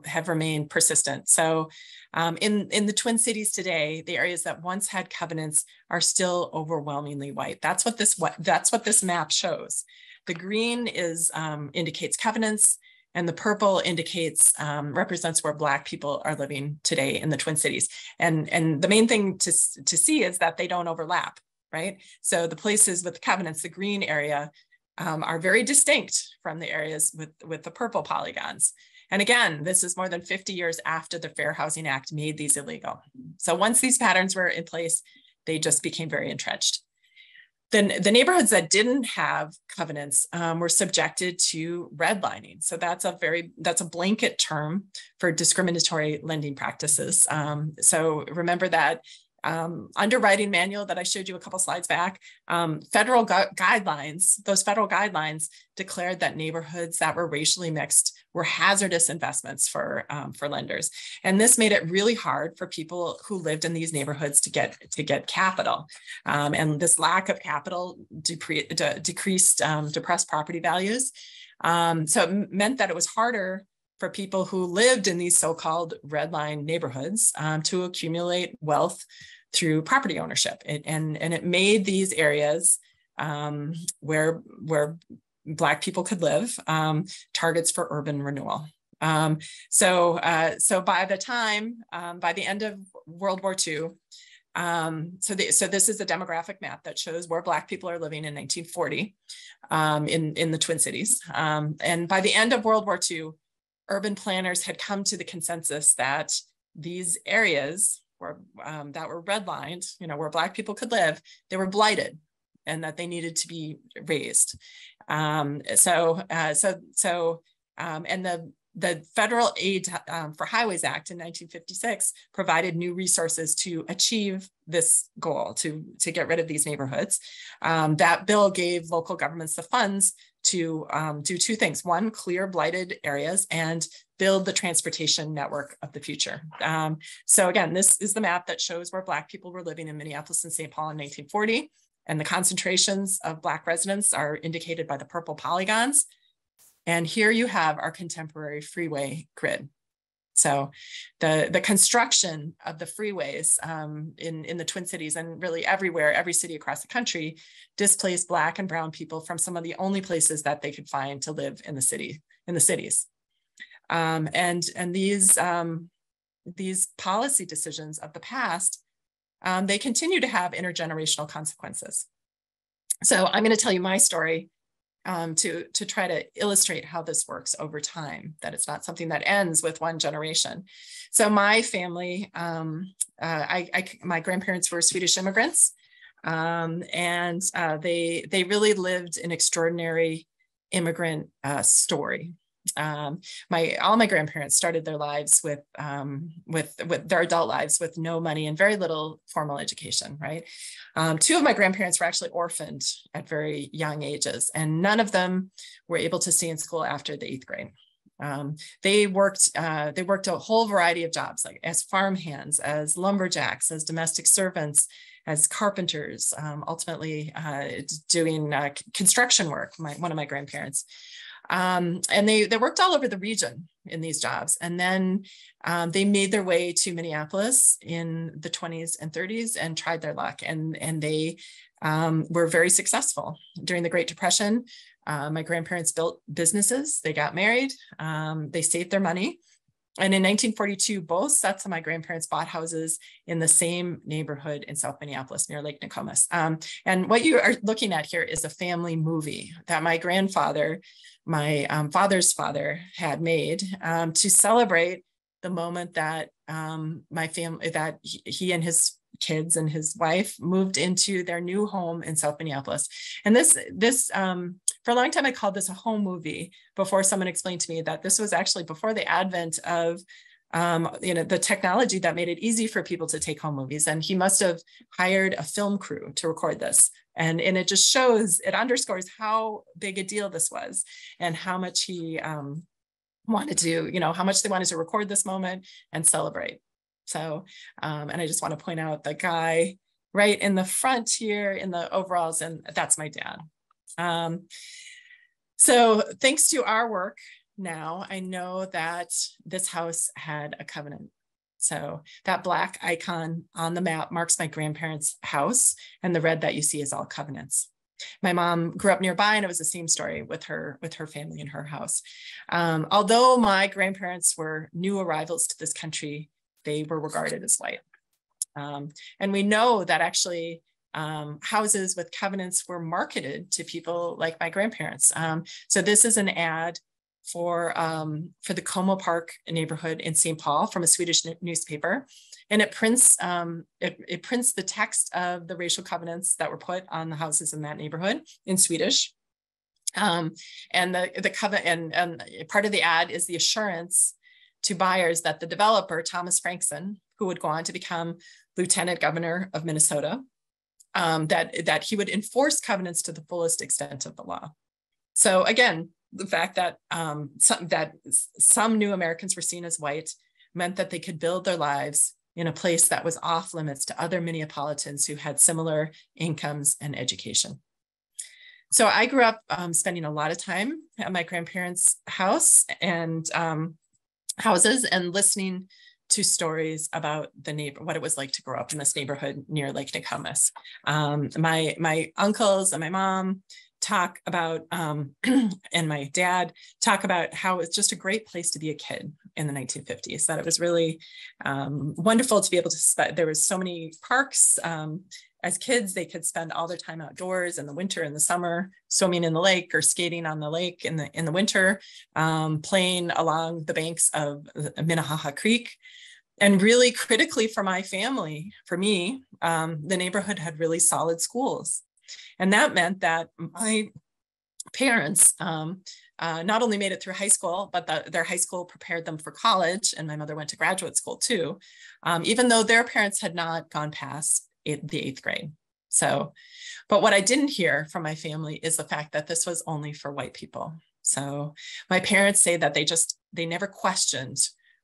have remained persistent. So in the Twin Cities today, the areas that once had covenants are still overwhelmingly white. That's what this map shows. The green indicates covenants, and the purple represents where Black people are living today in the Twin Cities. And the main thing to see is that they don't overlap, right? So the places with the covenants, the green area, are very distinct from the areas with the purple polygons. And again, this is more than 50 years after the Fair Housing Act made these illegal. So once these patterns were in place, they just became very entrenched. Then the neighborhoods that didn't have covenants were subjected to redlining. So that's a blanket term for discriminatory lending practices. So remember that underwriting manual that I showed you a couple slides back, federal guidelines, those federal guidelines declared that neighborhoods that were racially mixed were hazardous investments for lenders. And this made it really hard for people who lived in these neighborhoods to get capital. And this lack of capital depressed property values. So it meant that it was harder for people who lived in these so-called redline neighborhoods to accumulate wealth through property ownership. And it made these areas where Black people could live targets for urban renewal. So by the end of World War II, so this is a demographic map that shows where Black people are living in 1940 in the Twin Cities. And by the end of World War II, urban planners had come to the consensus that these areas that were redlined, where Black people could live, they were blighted, and that they needed to be raised. And the Federal Aid for Highways Act in 1956 provided new resources to achieve this goal, to get rid of these neighborhoods. That bill gave local governments the funds to do two things. One, clear blighted areas, and build the transportation network of the future. So again, this is the map that shows where Black people were living in Minneapolis and St. Paul in 1940. And the concentrations of Black residents are indicated by the purple polygons. And here you have our contemporary freeway grid. So the construction of the freeways in the Twin Cities, and really everywhere, every city across the country, displaced Black and brown people from some of the only places that they could find to live in the cities. And these policy decisions of the past, they continue to have intergenerational consequences. So I'm going to tell you my story to try to illustrate how this works over time, that it's not something that ends with one generation. So my family, my grandparents were Swedish immigrants, and they really lived an extraordinary immigrant story. All my grandparents started their lives with their adult lives with no money and very little formal education, right? Two of my grandparents were actually orphaned at very young ages, and none of them were able to stay in school after the 8th grade. They worked a whole variety of jobs, like as farmhands, as lumberjacks, as domestic servants, as carpenters, ultimately doing construction work, one of my grandparents. And they worked all over the region in these jobs. And then they made their way to Minneapolis in the 20s and 30s and tried their luck. And they were very successful. During the Great Depression, my grandparents built businesses, they got married, they saved their money. And in 1942, both sets of my grandparents bought houses in the same neighborhood in South Minneapolis near Lake Nokomis. And what you are looking at here is a family movie that my grandfather, my father's father, had made to celebrate the moment that he and his kids and his wife moved into their new home in South Minneapolis. And this for a long time, I called this a home movie before someone explained to me that this was actually before the advent of the technology that made it easy for people to take home movies. And he must have hired a film crew to record this. And it just shows, it underscores how big a deal this was and how much he wanted to, how much they wanted to record this moment and celebrate. So, and I just want to point out the guy right in the front here in the overalls, and that's my dad. So thanks to our work now, I know that this house had a covenant. So that black icon on the map marks my grandparents' house, and the red that you see is all covenants. My mom grew up nearby, and it was the same story with her family and her house. Although my grandparents were new arrivals to this country, they were regarded as white. And we know that actually houses with covenants were marketed to people like my grandparents. So this is an ad for the Como Park neighborhood in St. Paul from a Swedish newspaper. And it prints the text of the racial covenants that were put on the houses in that neighborhood in Swedish. And the covenant and part of the ad is the assurance to buyers that the developer, Thomas Frankson, who would go on to become Lieutenant Governor of Minnesota, that he would enforce covenants to the fullest extent of the law. So again, the fact that some new Americans were seen as white meant that they could build their lives in a place that was off limits to other Minneapolitans who had similar incomes and education. So I grew up spending a lot of time at my grandparents' house and houses and listening to stories about what it was like to grow up in this neighborhood near Lake Nokomis. My uncles and my mom talk about, and my dad talk about how it's just a great place to be a kid in the 1950s, that it was really wonderful to be able to there was so many parks. As kids, they could spend all their time outdoors in the winter and the summer, swimming in the lake or skating on the lake in the winter, playing along the banks of Minnehaha Creek. And really critically for my family, for me, the neighborhood had really solid schools. And that meant that my parents not only made it through high school, but their high school prepared them for college. And my mother went to graduate school too, even though their parents had not gone past the 8th grade. So, but what I didn't hear from my family is the fact that this was only for white people. So my parents say that they never questioned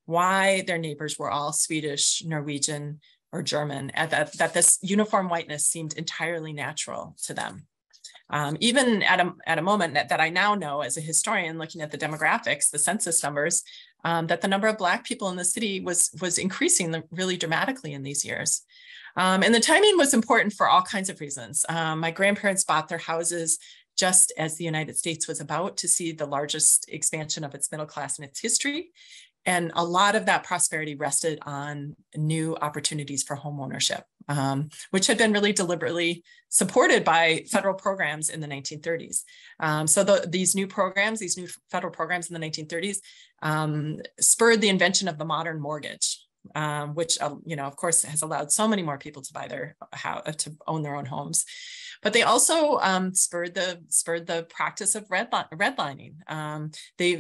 why their neighbors were all Swedish, Norwegian, or German, and that this uniform whiteness seemed entirely natural to them. Even at a moment that I now know as a historian, looking at the demographics, the census numbers, that the number of Black people in the city was increasing really dramatically in these years. And the timing was important for all kinds of reasons. My grandparents bought their houses just as the United States was about to see the largest expansion of its middle class in its history. And a lot of that prosperity rested on new opportunities for home ownership, which had been really deliberately supported by federal programs in the 1930s. So these new federal programs in the 1930s spurred the invention of the modern mortgage, which of course has allowed so many more people to buy to own their own homes. But they also spurred the practice of redlining. They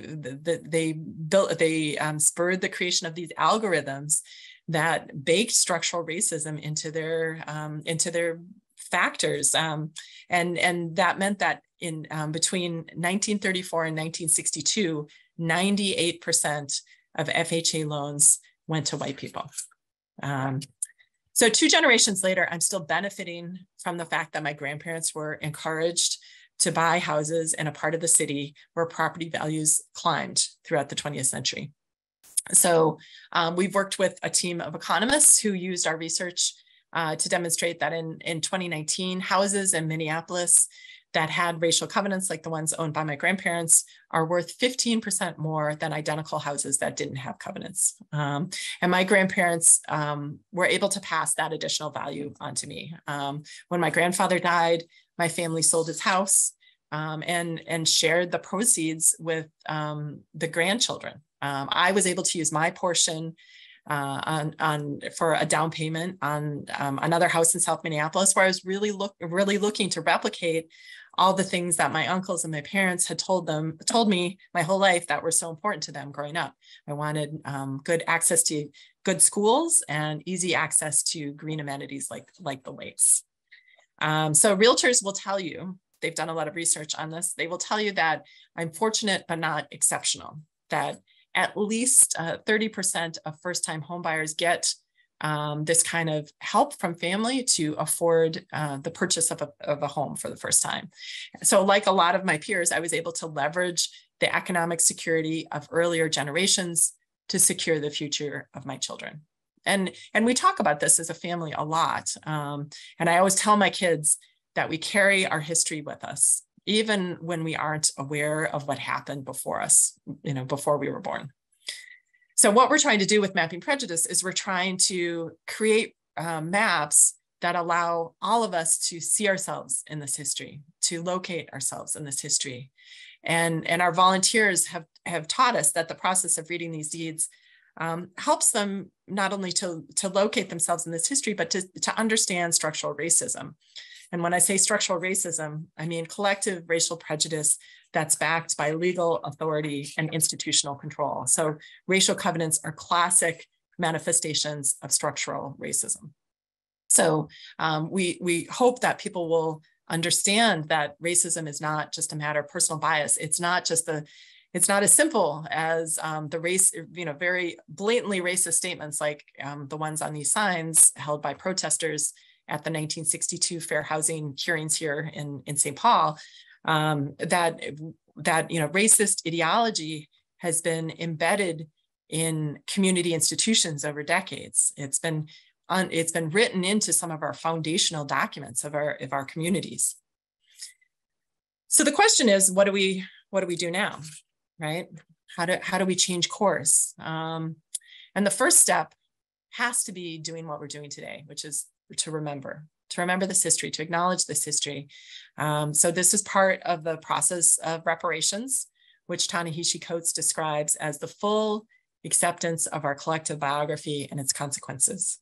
spurred the creation of these algorithms that baked structural racism into their factors, and that meant that in between 1934 and 1962, 98% of FHA loans went to white people. So 2 generations later, I'm still benefiting from the fact that my grandparents were encouraged to buy houses in a part of the city where property values climbed throughout the 20th century. So we've worked with a team of economists who used our research to demonstrate that in 2019, houses in Minneapolis that had racial covenants like the ones owned by my grandparents are worth 15% more than identical houses that didn't have covenants. And my grandparents were able to pass that additional value on to me. When my grandfather died, my family sold his house and shared the proceeds with the grandchildren. I was able to use my portion for a down payment on another house in South Minneapolis, where I was really looking to replicate all the things that my uncles and my parents had told me my whole life that were so important to them growing up. I wanted good access to good schools and easy access to green amenities like the lakes. So realtors will tell you, they've done a lot of research on this, they will tell you that I'm fortunate but not exceptional, that at least 30% of first-time homebuyers get this kind of help from family to afford the purchase of a home for the first time. So like a lot of my peers, I was able to leverage the economic security of earlier generations to secure the future of my children. And we talk about this as a family a lot. And I always tell my kids that we carry our history with us, even when we aren't aware of what happened before us, before we were born. So what we're trying to do with Mapping Prejudice is we're trying to create maps that allow all of us to see ourselves in this history, to locate ourselves in this history. And our volunteers have taught us that the process of reading these deeds helps them not only to locate themselves in this history, but to understand structural racism. And when I say structural racism, I mean collective racial prejudice that's backed by legal authority and institutional control. So racial covenants are classic manifestations of structural racism. So we hope that people will understand that racism is not just a matter of personal bias. It's not as simple as the race, very blatantly racist statements like the ones on these signs held by protesters at the 1962 fair housing hearings here in St. Paul, that racist ideology has been embedded in community institutions over decades. It's been written into some of our foundational documents of our communities. So the question is, what do we do now, right? How do we change course? And the first step has to be doing what we're doing today, which is to remember this history, to acknowledge this history. So this is part of the process of reparations, which Ta-Nehisi Coates describes as the full acceptance of our collective biography and its consequences.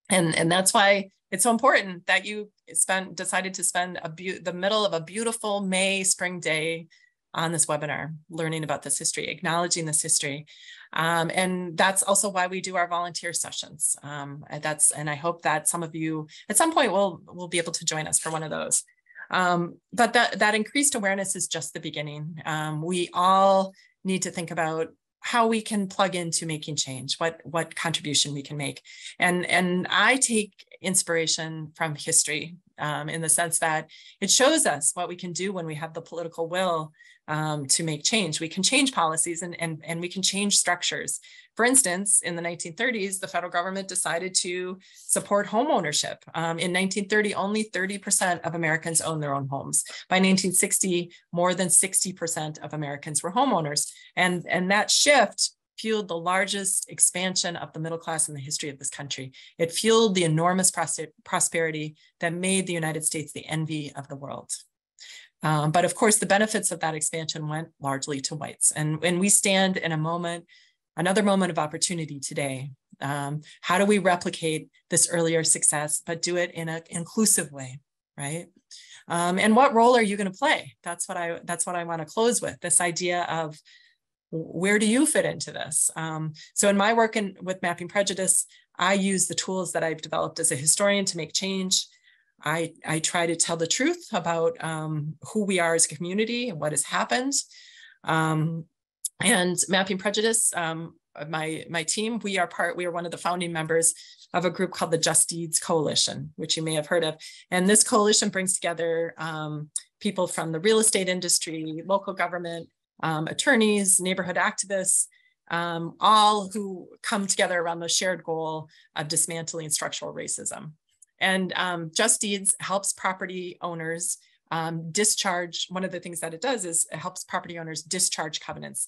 And that's why it's so important that you decided to spend the middle of a beautiful May spring day on this webinar, learning about this history, acknowledging this history. And that's also why we do our volunteer sessions. And I hope that some of you at some point will be able to join us for one of those. But that increased awareness is just the beginning. We all need to think about how we can plug into making change, what contribution we can make. And I take inspiration from history in the sense that it shows us what we can do when we have the political will to make change. We can change policies and we can change structures. For instance, in the 1930s, the federal government decided to support home ownership. In 1930, only 30% of Americans owned their own homes. By 1960, more than 60% of Americans were homeowners. And that shift fueled the largest expansion of the middle class in the history of this country. It fueled the enormous prosperity that made the United States the envy of the world. But of course, the benefits of that expansion went largely to whites. And we stand in another moment of opportunity today. How do we replicate this earlier success, but do it in an inclusive way, right? And what role are you going to play? That's what I want to close with, this idea of where do you fit into this? So in my work with Mapping Prejudice, I use the tools that I've developed as a historian to make change. I try to tell the truth about who we are as a community and what has happened. And Mapping Prejudice, my team, we are one of the founding members of a group called the Just Deeds Coalition, which you may have heard of. And this coalition brings together people from the real estate industry, local government, attorneys, neighborhood activists, all who come together around the shared goal of dismantling structural racism. And Just Deeds helps property owners discharge. One of the things that it does is it helps property owners discharge covenants.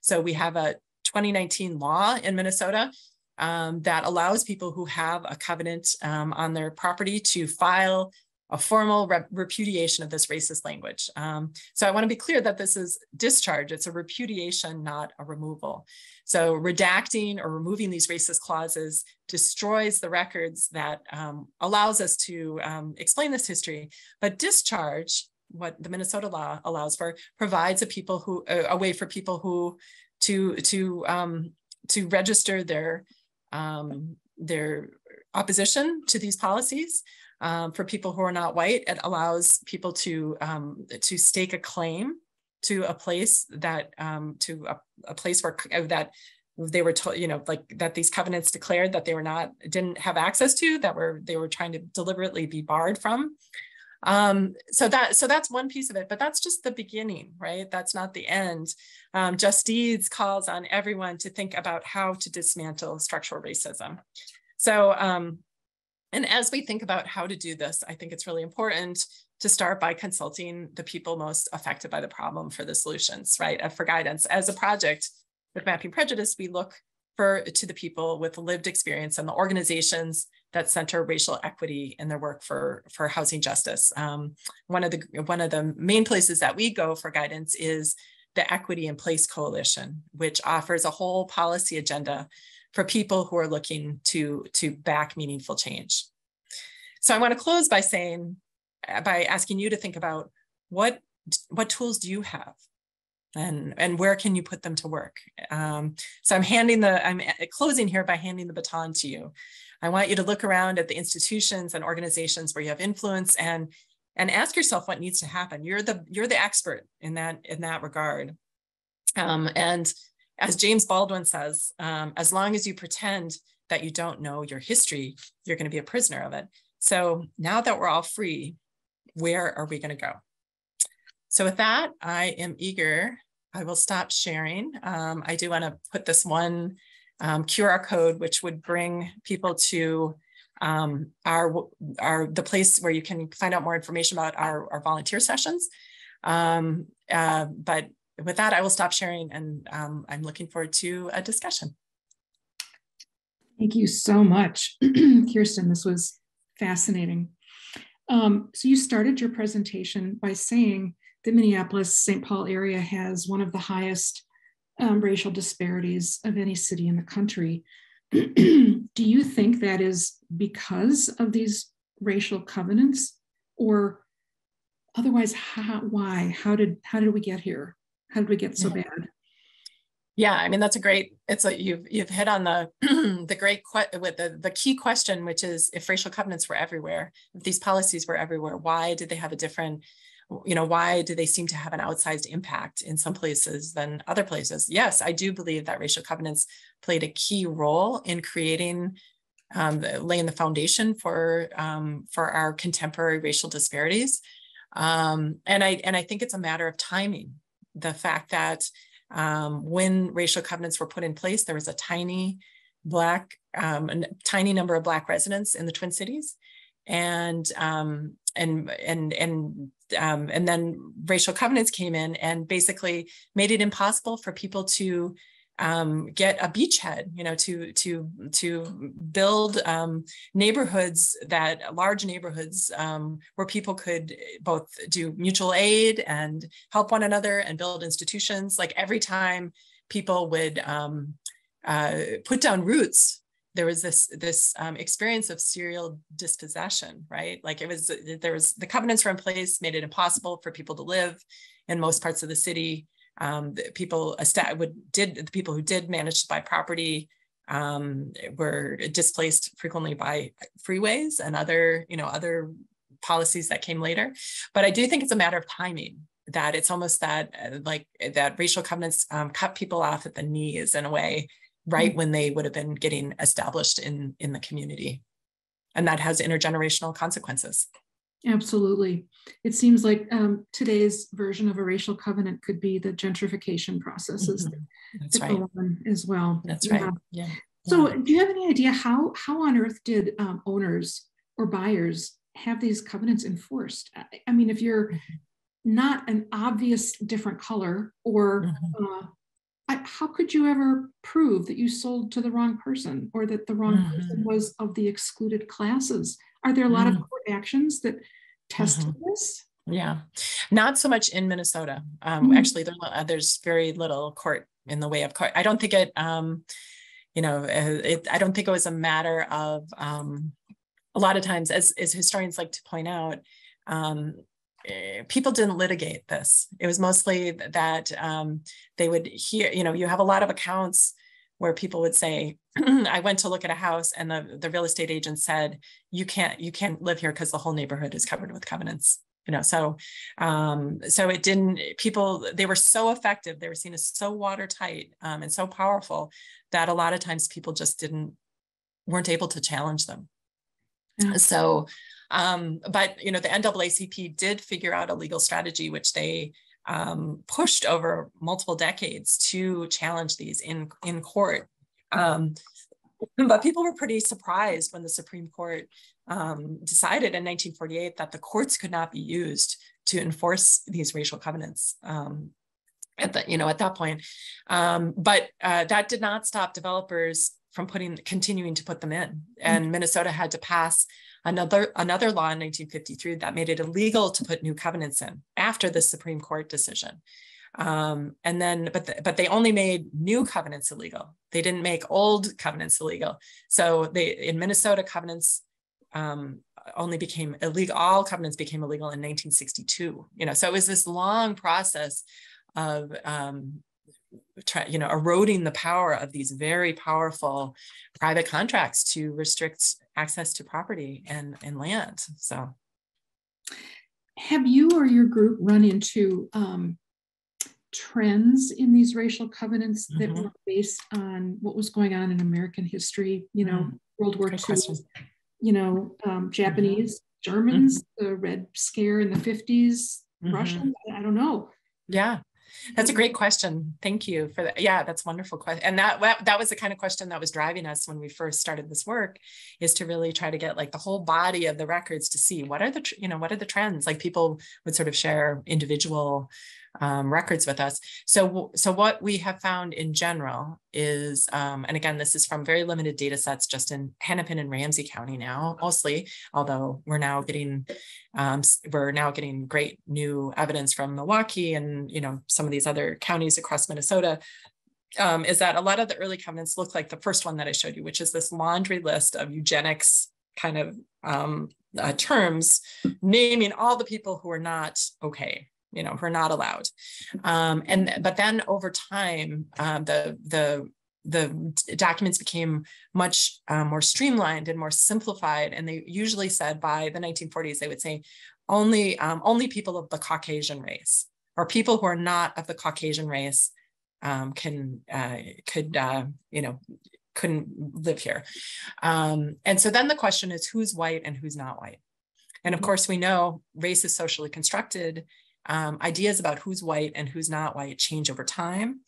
So we have a 2019 law in Minnesota that allows people who have a covenant on their property to file a formal repudiation of this racist language. So I want to be clear that this is discharge. It's a repudiation, not a removal. So redacting or removing these racist clauses destroys the records that allows us to explain this history. But discharge, what the Minnesota law allows for, provides a way for people who to register their opposition to these policies. For people who are not white, it allows people to stake a claim to a place that a place where that they were told, that these covenants declared that they didn't have access to, they were trying to deliberately be barred from. So that's one piece of it, but that's just the beginning, right? That's not the end. Just Deeds calls on everyone to think about how to dismantle structural racism. So, and as we think about how to do this, I think it's really important to start by consulting the people most affected by the problem for the solutions, right? For guidance. As a project with Mapping Prejudice, we look to the people with lived experience and the organizations that center racial equity in their work for housing justice. One of the main places that we go for guidance is the Equity in Place Coalition, which offers a whole policy agenda for people who are looking to back meaningful change. So I want to close by asking you to think about what tools do you have, and where can you put them to work? So I'm closing here by handing the baton to you. I want you to look around at the institutions and organizations where you have influence and ask yourself what needs to happen. You're the expert in that regard. And as James Baldwin says, as long as you pretend that you don't know your history, you're going to be a prisoner of it. So now that we're all free, where are we going to go? So with that, I am eager. I will stop sharing. I do want to put this one QR code, which would bring people to the place where you can find out more information about our volunteer sessions. But with that, I will stop sharing, and I'm looking forward to a discussion. Thank you so much, Kirstin. This was fascinating. So you started your presentation by saying the Minneapolis-St. Paul area has one of the highest racial disparities of any city in the country. Do you think that is because of these racial covenants, or otherwise, why? How did we get here? How did we get so bad? Yeah, I mean, you've hit on the the key question, which is, if racial covenants were everywhere, if these policies were everywhere, why did they have a different, why do they seem to have an outsized impact in some places than other places? Yes, I do believe that racial covenants played a key role in creating, laying the foundation for our contemporary racial disparities. And I think it's a matter of timing. The fact that when racial covenants were put in place, there was a tiny number of Black residents in the Twin Cities, and then racial covenants came in and basically made it impossible for people to get a beachhead, to build large neighborhoods where people could both do mutual aid and help one another and build institutions. Like, every time people would put down roots, there was this experience of serial dispossession, right? Like, the covenants were in place, made it impossible for people to live in most parts of the city. The people who did manage to buy property were displaced frequently by freeways and other policies that came later. But I do think it's a matter of timing, that it's almost that racial covenants cut people off at the knees in a way, right when they would have been getting established in the community. And that has intergenerational consequences. Absolutely. It seems like today's version of a racial covenant could be the gentrification processes that go on as well. That's right. Yeah. So do you have any idea how on earth did owners or buyers have these covenants enforced? I mean, if you're not an obvious different color, or how could you ever prove that you sold to the wrong person, or that the wrong person was of the excluded classes? Are there a lot of court actions that test this? Yeah, not so much in Minnesota. Actually, there's very little court in the way of court. I don't think it, I don't think it was a matter of, a lot of times, as historians like to point out, people didn't litigate this. It was mostly that they would hear, you have a lot of accounts where people would say, I went to look at a house and the real estate agent said, you can't live here because the whole neighborhood is covered with covenants. So it didn't, they were so effective, they were seen as so watertight and so powerful that a lot of times people just weren't able to challenge them. So, but the NAACP did figure out a legal strategy, which they pushed over multiple decades to challenge these in court. But people were pretty surprised when the Supreme Court decided in 1948 that the courts could not be used to enforce these racial covenants at that point. But that did not stop developers from continuing to put them in. And Minnesota had to pass another law in 1953 that made it illegal to put new covenants in after the Supreme Court decision. But they only made new covenants illegal. They didn't make old covenants illegal. So in Minnesota, covenants only became illegal. All covenants became illegal in 1962. So it was this long process of eroding the power of these very powerful private contracts to restrict access to property and land. So, have you or your group run into trends in these racial covenants that were based on what was going on in American history? World War II. Japanese, Germans, the Red Scare in the 50s, Russians. I don't know. Yeah. That's a great question. Thank you for that. Yeah, that's a wonderful question. And that was the kind of question that was driving us when we first started this work, is to really try to get like the whole body of the records to see what are the trends. Like people would sort of share individual records with us. So what we have found in general is, and again, this is from very limited data sets just in Hennepin and Ramsey County now, mostly, although we're now getting great new evidence from Milwaukee and, some of these other counties across Minnesota, is that a lot of the early covenants look like the first one that I showed you, which is this laundry list of eugenics kind of terms, naming all the people who are not okay, who are not allowed. But then over time, the documents became much more streamlined and more simplified. And they usually said by the 1940s, they would say only people of the Caucasian race, or people who are not of the Caucasian race couldn't live here. And so then the question is, who's white and who's not white? And of course, we know race is socially constructed. Ideas about who's white and who's not white change over time.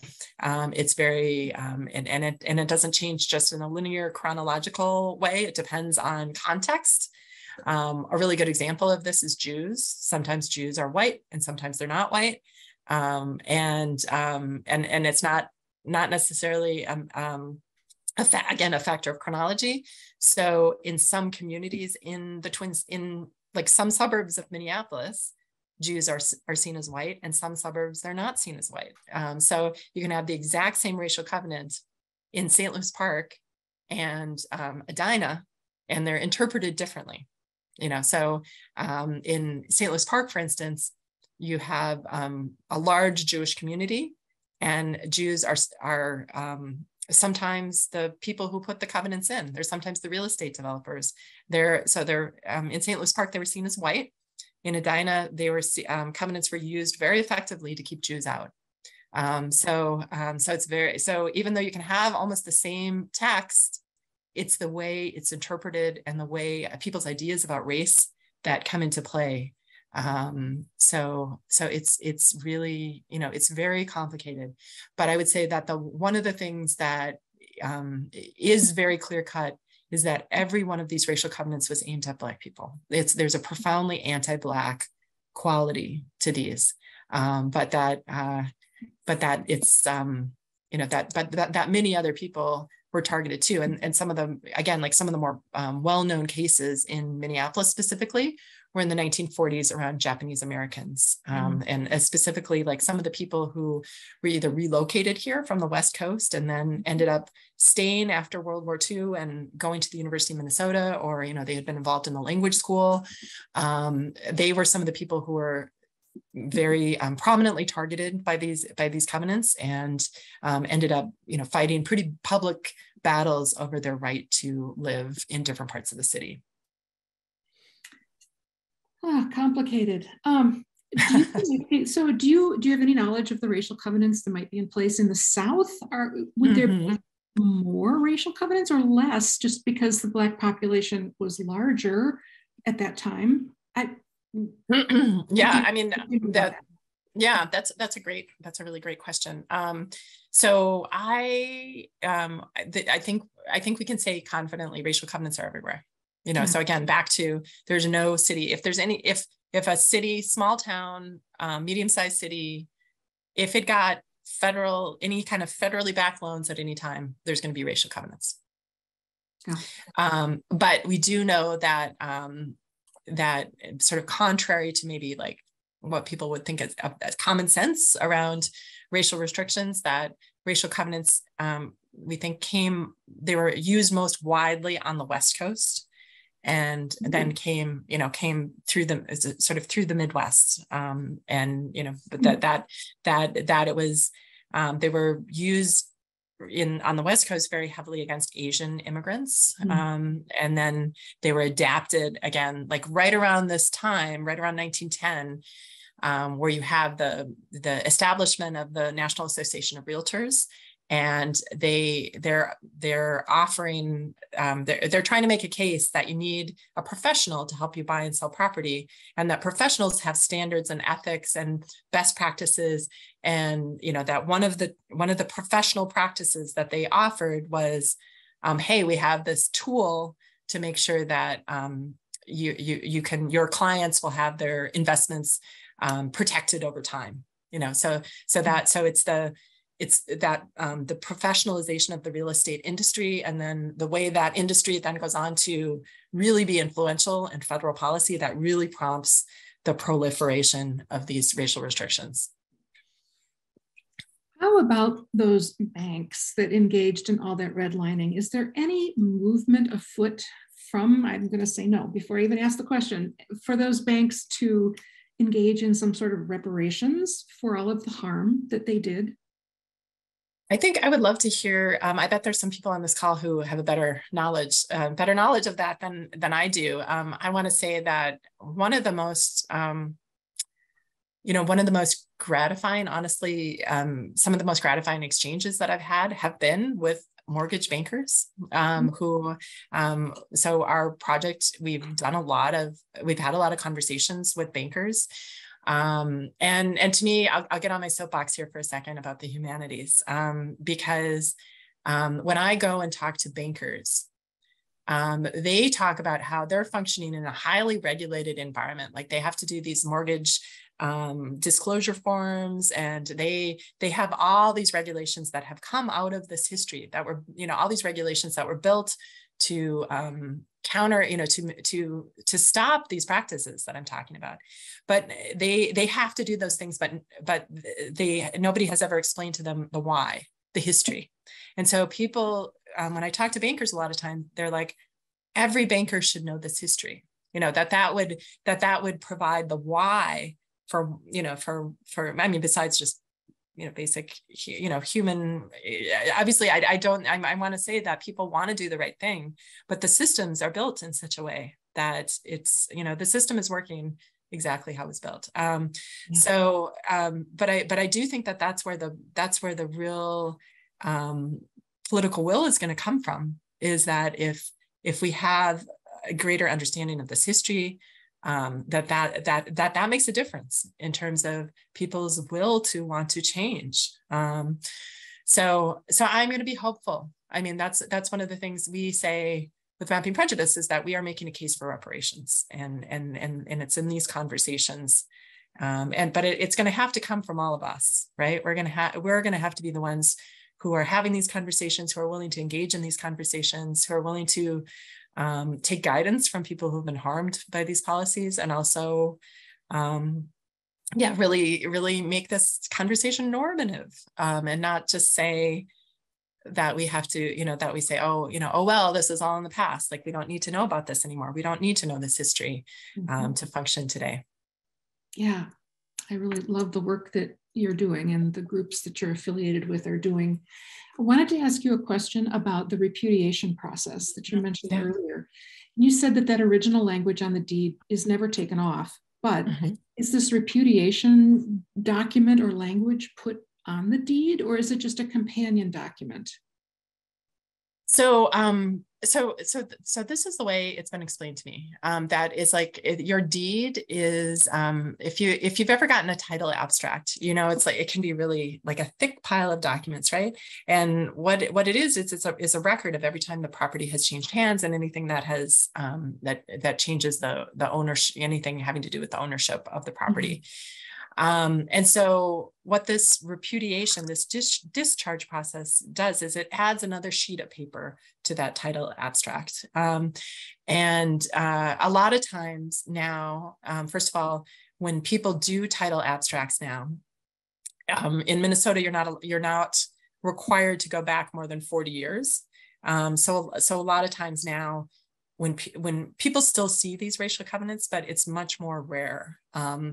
It's very, and it doesn't change just in a linear chronological way. It depends on context. A really good example of this is Jews. Sometimes Jews are white and sometimes they're not white. And it's not necessarily, a factor of chronology. So in some communities in like some suburbs of Minneapolis, Jews are seen as white, and some suburbs they're not seen as white. So you can have the exact same racial covenant in St. Louis Park and Edina, and they're interpreted differently. So in St. Louis Park, for instance, you have a large Jewish community, and Jews are sometimes the people who put the covenants in. They're sometimes the real estate developers. They're in St. Louis Park, they were seen as white. In Edina, they were covenants were used very effectively to keep Jews out. So even though you can have almost the same text, it's the way it's interpreted and the way people's ideas about race that come into play. So it's really, it's very complicated. But I would say that one of the things that is very clear cut is that every one of these racial covenants was aimed at Black people. There's a profoundly anti-Black quality to these, but that it's that many other people were targeted too, and some of them, again, like some of the more well-known cases in Minneapolis specifically were in the 1940s around Japanese Americans, and specifically like some of the people who were either relocated here from the West Coast and then ended up staying after World War II and going to the University of Minnesota, or they had been involved in the language school. They were some of the people who were very prominently targeted by these covenants, and ended up fighting pretty public battles over their right to live in different parts of the city. Complicated. Do you have any knowledge of the racial covenants that might be in place in the South? Would there be more racial covenants or less, just because the Black population was larger at that time? Yeah, I mean that's a really great question. So I think we can say confidently racial covenants are everywhere. So again, back to, there's no city, if a city, small town, medium-sized city, if it got any kind of federally backed loans at any time, there's going to be racial covenants. But we do know that that sort of contrary to maybe like what people would think as common sense around racial restrictions, that racial covenants, we think they were used most widely on the West Coast, and then came through through the Midwest, and but that it was they were used on the West Coast very heavily against Asian immigrants, and then they were adapted again, like right around this time, right around 1910. Where you have the establishment of the National Association of Realtors, and they're offering, they're trying to make a case that you need a professional to help you buy and sell property, and that professionals have standards and ethics and best practices, and that one of the professional practices that they offered was, hey, we have this tool to make sure that your clients will have their investments protected over time, so it's the professionalization of the real estate industry, and then the way that industry then goes on to really be influential in federal policy that really prompts the proliferation of these racial restrictions. How about those banks that engaged in all that redlining? Is there any movement afoot from, I'm going to say no before I even ask the question, for those banks to engage in some sort of reparations for all of the harm that they did? I think I would love to hear, I bet there's some people on this call who have a better knowledge of that than I do. I want to say that one of the most gratifying, honestly, some of the most gratifying exchanges that I've had have been with mortgage bankers, so our project, we've had a lot of conversations with bankers. And to me, I'll get on my soapbox here for a second about the humanities, because when I go and talk to bankers, they talk about how they're functioning in a highly regulated environment. Like they have to do these mortgage disclosure forms, and they have all these regulations that have come out of this history that were, all these regulations that were built to counter, to stop these practices that I'm talking about. But they have to do those things, but nobody has ever explained to them the why, the history. And so people, when I talk to bankers, a lot of time they're like, every banker should know this history, that would provide the why for, I mean, besides just, basic, human, obviously I want to say that people want to do the right thing, but the systems are built in such a way that it's, the system is working exactly how it's built. So, but I do think that that's where the real political will is going to come from, is that if we have a greater understanding of this history, that makes a difference in terms of people's will to want to change. So I'm going to be hopeful. I mean, that's one of the things we say with Mapping Prejudice, is that we are making a case for reparations, and it's in these conversations. But it's going to have to come from all of us, right? We're going to have to be the ones who are having these conversations, who are willing to engage in these conversations, who are willing to take guidance from people who've been harmed by these policies, and also, really make this conversation normative, and not just say that we have to, that we say, oh well, this is all in the past. Like, we don't need to know about this anymore. We don't need to know this history to function today. Yeah, I really love the work that you're doing and the groups that you're affiliated with are doing. I wanted to ask you a question about the repudiation process that you mentioned earlier. You said that original language on the deed is never taken off, but is this repudiation document or language put on the deed, or is it just a companion document? So this is the way it's been explained to me. That is like, your deed is, if you've ever gotten a title abstract, it's like, it can be really like a thick pile of documents, right? And what it is, it's a record of every time the property has changed hands, and anything that has that changes the ownership, anything having to do with the ownership of the property. And so what this repudiation, this discharge process does, is it adds another sheet of paper to that title abstract. And a lot of times now, first of all, when people do title abstracts now, in Minnesota, you're not required to go back more than 40 years. So a lot of times now, when people still see these racial covenants, but it's much more rare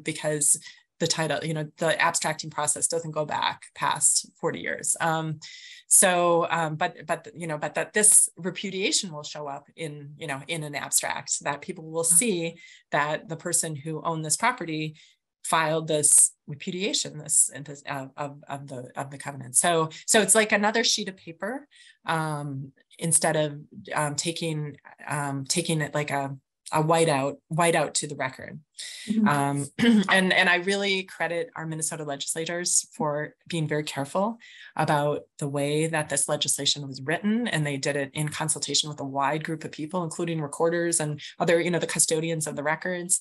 because the title, the abstracting process doesn't go back past 40 years. But that this repudiation will show up in an abstract, that people will see that the person who owned this property filed this repudiation of the covenant. So it's like another sheet of paper, instead of taking it like a whiteout to the record. Mm-hmm. And I really credit our Minnesota legislators for being very careful about the way that this legislation was written, and they did it in consultation with a wide group of people, including recorders and other, the custodians of the records.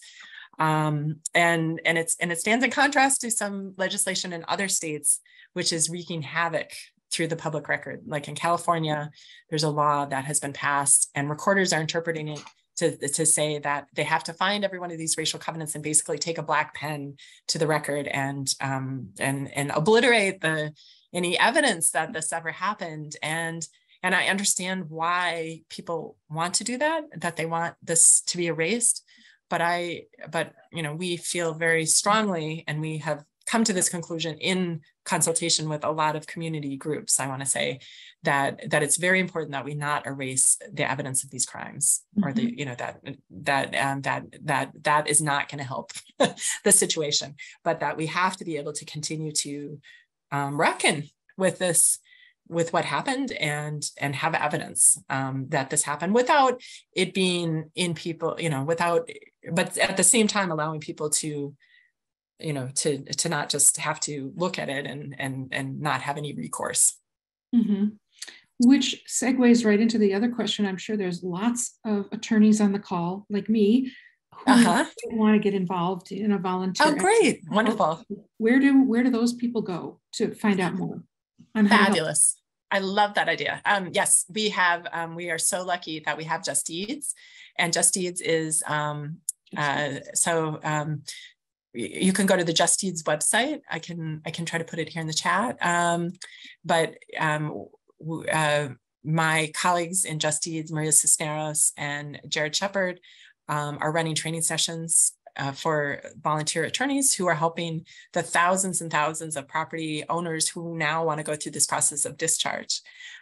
And it stands in contrast to some legislation in other states, which is wreaking havoc through the public record. Like in California, there's a law that has been passed, and recorders are interpreting it to say that they have to find every one of these racial covenants and basically take a black pen to the record and obliterate any evidence that this ever happened. And I understand why people want to do that they want this to be erased. But we feel very strongly, and we have come to this conclusion in consultation with a lot of community groups, I want to say, that it's very important that we not erase the evidence of these crimes, or that is not going to help the situation, but that we have to be able to continue to reckon with this, with what happened, and have evidence that this happened, without it being in people, but at the same time allowing people to not just have to look at it and not have any recourse. Mm-hmm. Which segues right into the other question. I'm sure there's lots of attorneys on the call, like me, who want to get involved in a volunteer. Oh, great. Wonderful. Where do those people go to find out more? Fabulous. I love that idea. Yes, we have, we are so lucky that we have Just Deeds, and Just Deeds is, you can go to the Just Deeds website. I can try to put it here in the chat. My colleagues in Just Deeds, Maria Cisneros and Jared Shepard, are running training sessions for volunteer attorneys who are helping the thousands and thousands of property owners who now want to go through this process of discharge.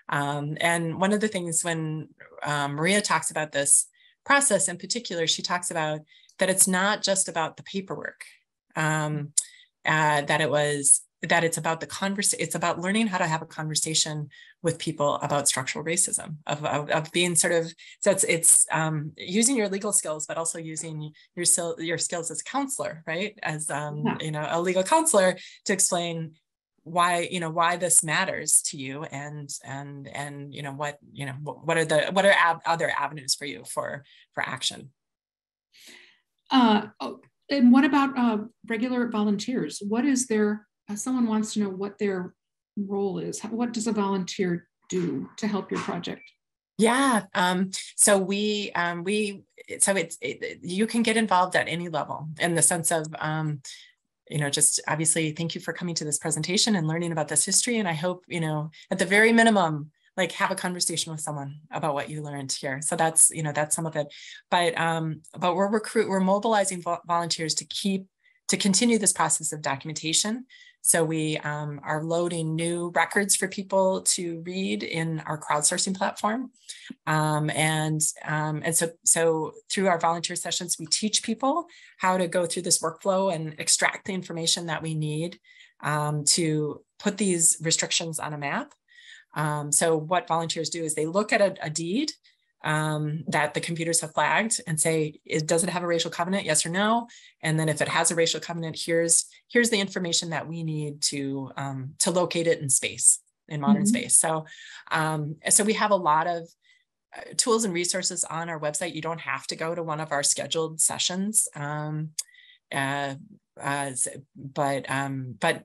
And one of the things when Maria talks about this process in particular, she talks about that it's not just about the paperwork, that it's about the conversation. It's about learning how to have a conversation with people about structural racism, of being sort of, so it's using your legal skills, but also using your skills as a counselor, right? As a legal counselor, to explain why this matters to you, and what are other avenues for you for action. And what about regular volunteers? What is their, someone wants to know what their role is. What does a volunteer do to help your project? Yeah, so you can get involved at any level, in the sense of, just obviously, thank you for coming to this presentation and learning about this history. And I hope, at the very minimum, like, have a conversation with someone about what you learned here. So that's some of it. But we're mobilizing volunteers to continue this process of documentation. So we are loading new records for people to read in our crowdsourcing platform. So through our volunteer sessions, we teach people how to go through this workflow and extract the information that we need to put these restrictions on a map. So what volunteers do is they look at a deed that the computers have flagged and say, does it have a racial covenant? Yes or no? And then if it has a racial covenant, here's the information that we need to locate it in space, in modern space. So we have a lot of tools and resources on our website. You don't have to go to one of our scheduled sessions. But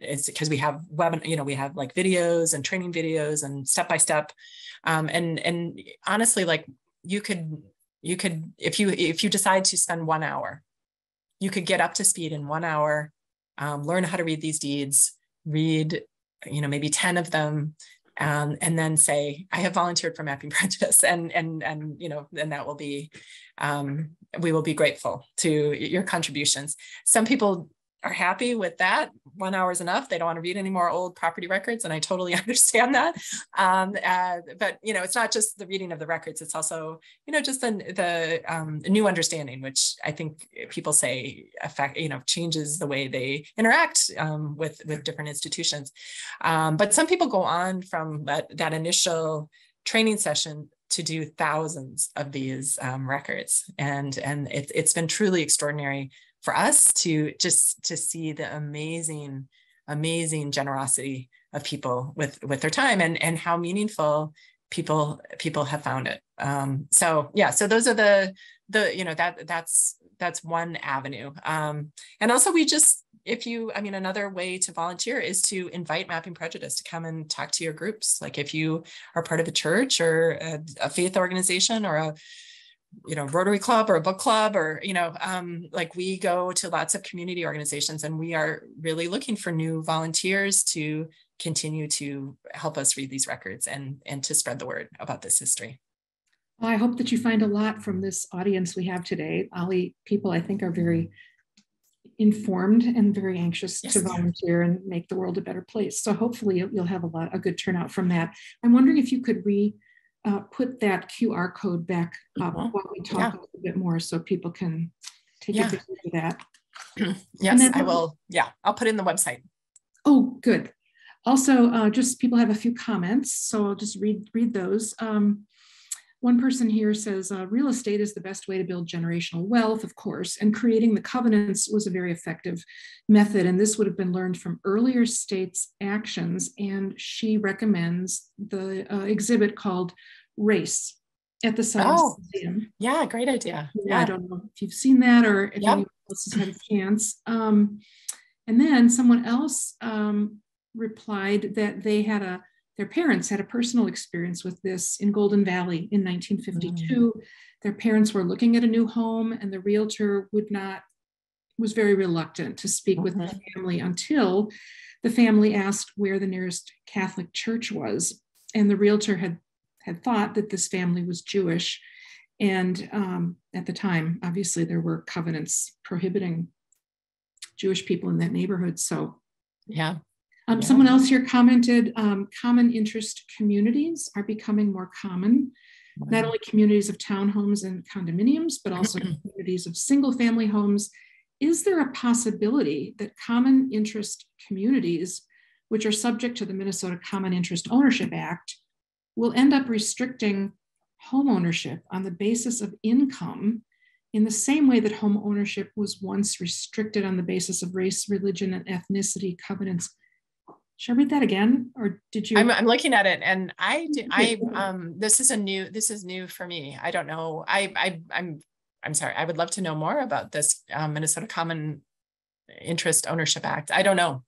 it's because we have we have like videos and training videos and step-by-step. And honestly, like, you could, if you decide to spend 1 hour you could get up to speed in 1 hour, learn how to read these deeds, read, maybe 10 of them, and then say, I have volunteered for Mapping Prejudice, and that will be, we will be grateful to your contributions. Some people are happy with that. 1 hour is enough. They don't want to read any more old property records, and I totally understand that. But it's not just the reading of the records; it's also just the new understanding, which I think people say changes the way they interact with different institutions. But some people go on from that initial training session to do thousands of these records, and it's been truly extraordinary for us to see the amazing generosity of people with their time, and how meaningful people have found it. So those are that's one avenue. And also another way to volunteer is to invite Mapping Prejudice to come and talk to your groups. Like if you are part of a church or a faith organization or a Rotary Club or a book club, or, we go to lots of community organizations, and we are really looking for new volunteers to continue to help us read these records and to spread the word about this history. Well, I hope that you find a lot from this audience we have today. OLLI people, I think, are very informed and very anxious to volunteer and make the world a better place. So hopefully you'll have a good turnout from that. I'm wondering if you could put that QR code back up while we talk a little bit more, so people can take advantage of that. Yes, I will. Yeah, I'll put in the website. Oh, good. Also, just people have a few comments, so I'll just read those. One person here says, real estate is the best way to build generational wealth, of course, and creating the covenants was a very effective method, and this would have been learned from earlier states' actions, and she recommends the exhibit called Race at the Southern Museum. Yeah, great idea. I don't know if you've seen that or if anyone else has had a chance. And then someone else replied that their parents had a personal experience with this in Golden Valley in 1952. Their parents were looking at a new home, and the realtor was very reluctant to speak with the family until the family asked where the nearest Catholic church was. And the realtor had thought that this family was Jewish. And at the time, obviously, there were covenants prohibiting Jewish people in that neighborhood. So, someone else here commented, common interest communities are becoming more common, not only communities of townhomes and condominiums, but also communities of single family homes. Is there a possibility that common interest communities, which are subject to the Minnesota Common Interest Ownership Act, will end up restricting home ownership on the basis of income in the same way that home ownership was once restricted on the basis of race, religion, and ethnicity covenants? Should I read that again, or did you? I'm looking at it, and this is new for me. I don't know. I'm sorry. I would love to know more about this Minnesota Common Interest Ownership Act. I don't know.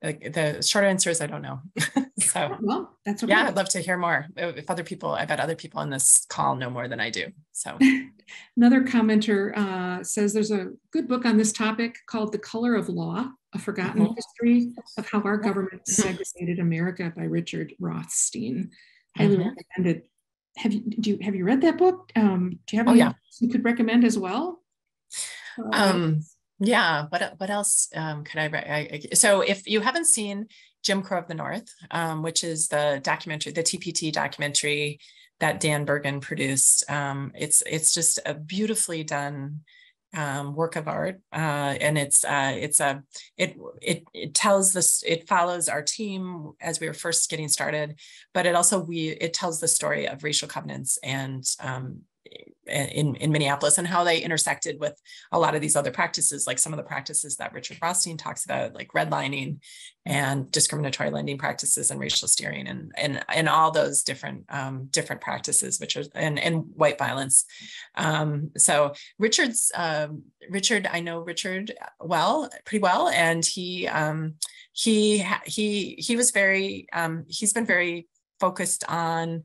The short answer is I don't know. So well, that's okay. Yeah, I'd love to hear more. If I bet other people on this call know more than I do. So another commenter says there's a good book on this topic called The Color of Law, A Forgotten History of How Our Government Segregated America by Richard Rothstein. Highly recommend it. Have you read that book? Do you have any you could recommend as well? Yeah. What else could I write? So if you haven't seen Jim Crow of the North, which is the documentary, the TPT documentary that Dan Bergen produced, it's just a beautifully done work of art, and it tells this. It follows our team as we were first getting started, but it tells the story of racial covenants and in Minneapolis and how they intersected with a lot of these other practices, like some of the practices that Richard Rothstein talks about, like redlining and discriminatory lending practices and racial steering and all those different practices, which are and white violence. So Richard, I know Richard pretty well, and he was very he's been very focused on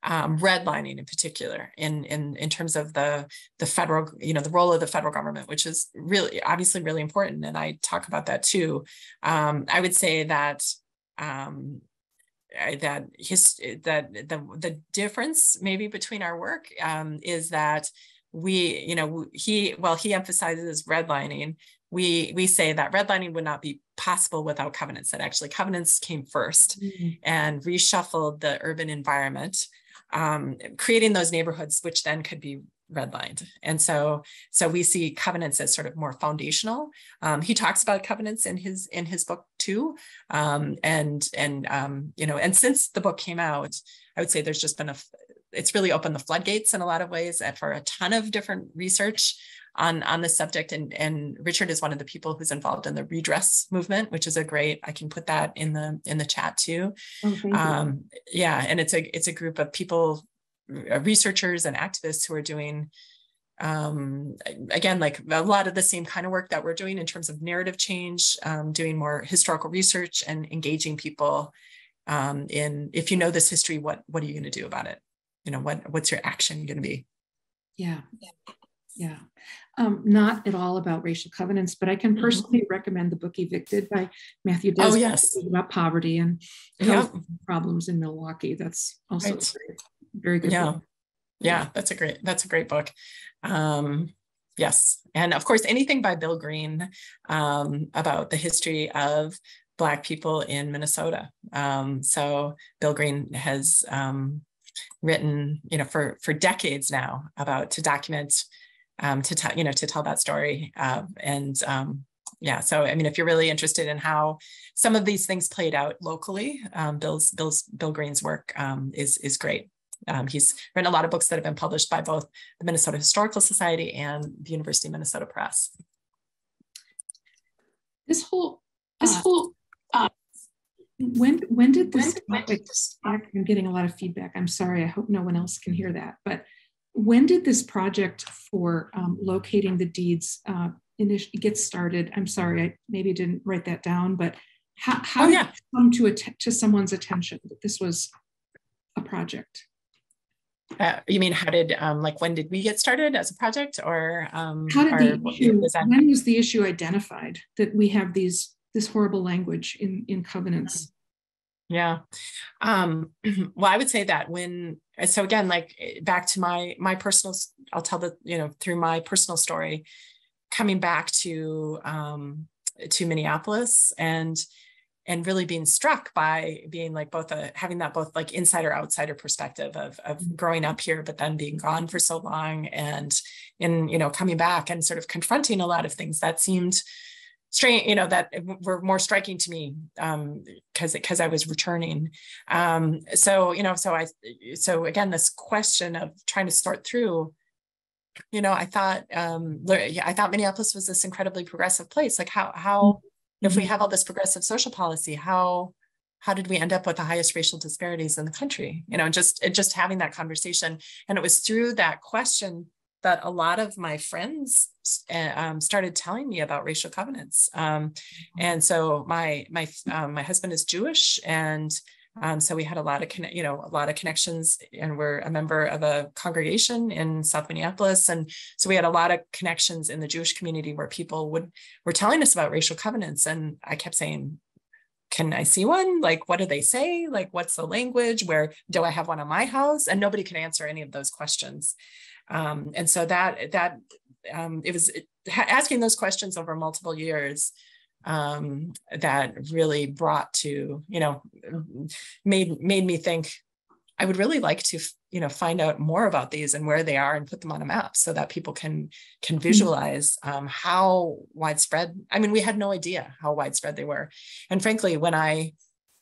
redlining in particular in terms of the federal, the role of the federal government, which is really obviously really important. And I talk about that too. I would say that the difference maybe between our work is that he emphasizes redlining. We say that redlining would not be possible without covenants, that actually covenants came first and reshuffled the urban environment, creating those neighborhoods, which then could be redlined. And so we see covenants as sort of more foundational. He talks about covenants in his book too. And since the book came out, I would say there's just been it's really opened the floodgates in a lot of ways for a ton of different research on this subject. And Richard is one of the people who's involved in the redress movement, which is I can put that in the chat too. Oh, thank you. Yeah, and it's a group of people, researchers and activists who are doing, again, like a lot of the same kind of work that we're doing in terms of narrative change, doing more historical research and engaging people if you know this history, what are you going to do about it? What's your action going to be? Yeah. Not at all about racial covenants, but I can personally recommend the book Evicted by Matthew Desmond. Oh, yes. About poverty and problems in Milwaukee. That's also right. very good. Yeah. Book. Yeah, that's a great book. Yes. And of course, anything by Bill Green about the history of Black people in Minnesota. So Bill Green has written, for decades now to document, to tell that story. So I mean, if you're really interested in how some of these things played out locally, Bill Green's work is great. He's written a lot of books that have been published by both the Minnesota Historical Society and the University of Minnesota Press. When did this topic, I'm getting a lot of feedback. I'm sorry, I hope no one else can hear that. But when did this project for locating the deeds get started? I'm sorry, I maybe didn't write that down, but how did it come to someone's attention that this was a project? You mean how did, when did we get started as a project, or when was the issue identified that we have this horrible language in covenants? Yeah. Well, I would say that so again, like back to my personal, I'll tell through my personal story, coming back to Minneapolis and really being struck by being like having that both like insider outsider perspective of growing up here, but then being gone for so long and coming back and sort of confronting a lot of things that seemed strange, that were more striking to me because I was returning. So again, this question of trying to sort through, I thought Minneapolis was this incredibly progressive place. Like how if we have all this progressive social policy, how did we end up with the highest racial disparities in the country? Just having that conversation. And it was through that question that a lot of my friends started telling me about racial covenants. And so my husband is Jewish, and so we had a lot of connections, and we're a member of a congregation in South Minneapolis, and so we had a lot of connections in the Jewish community where people were telling us about racial covenants, and I kept saying, can I see one? Like, what do they say? Like, what's the language? Where do I have one on my house? And nobody could answer any of those questions. And so it was asking those questions over multiple years that really brought to, made me think I would really like to, find out more about these and where they are and put them on a map so that people can visualize how widespread. I mean, we had no idea how widespread they were. And frankly, when I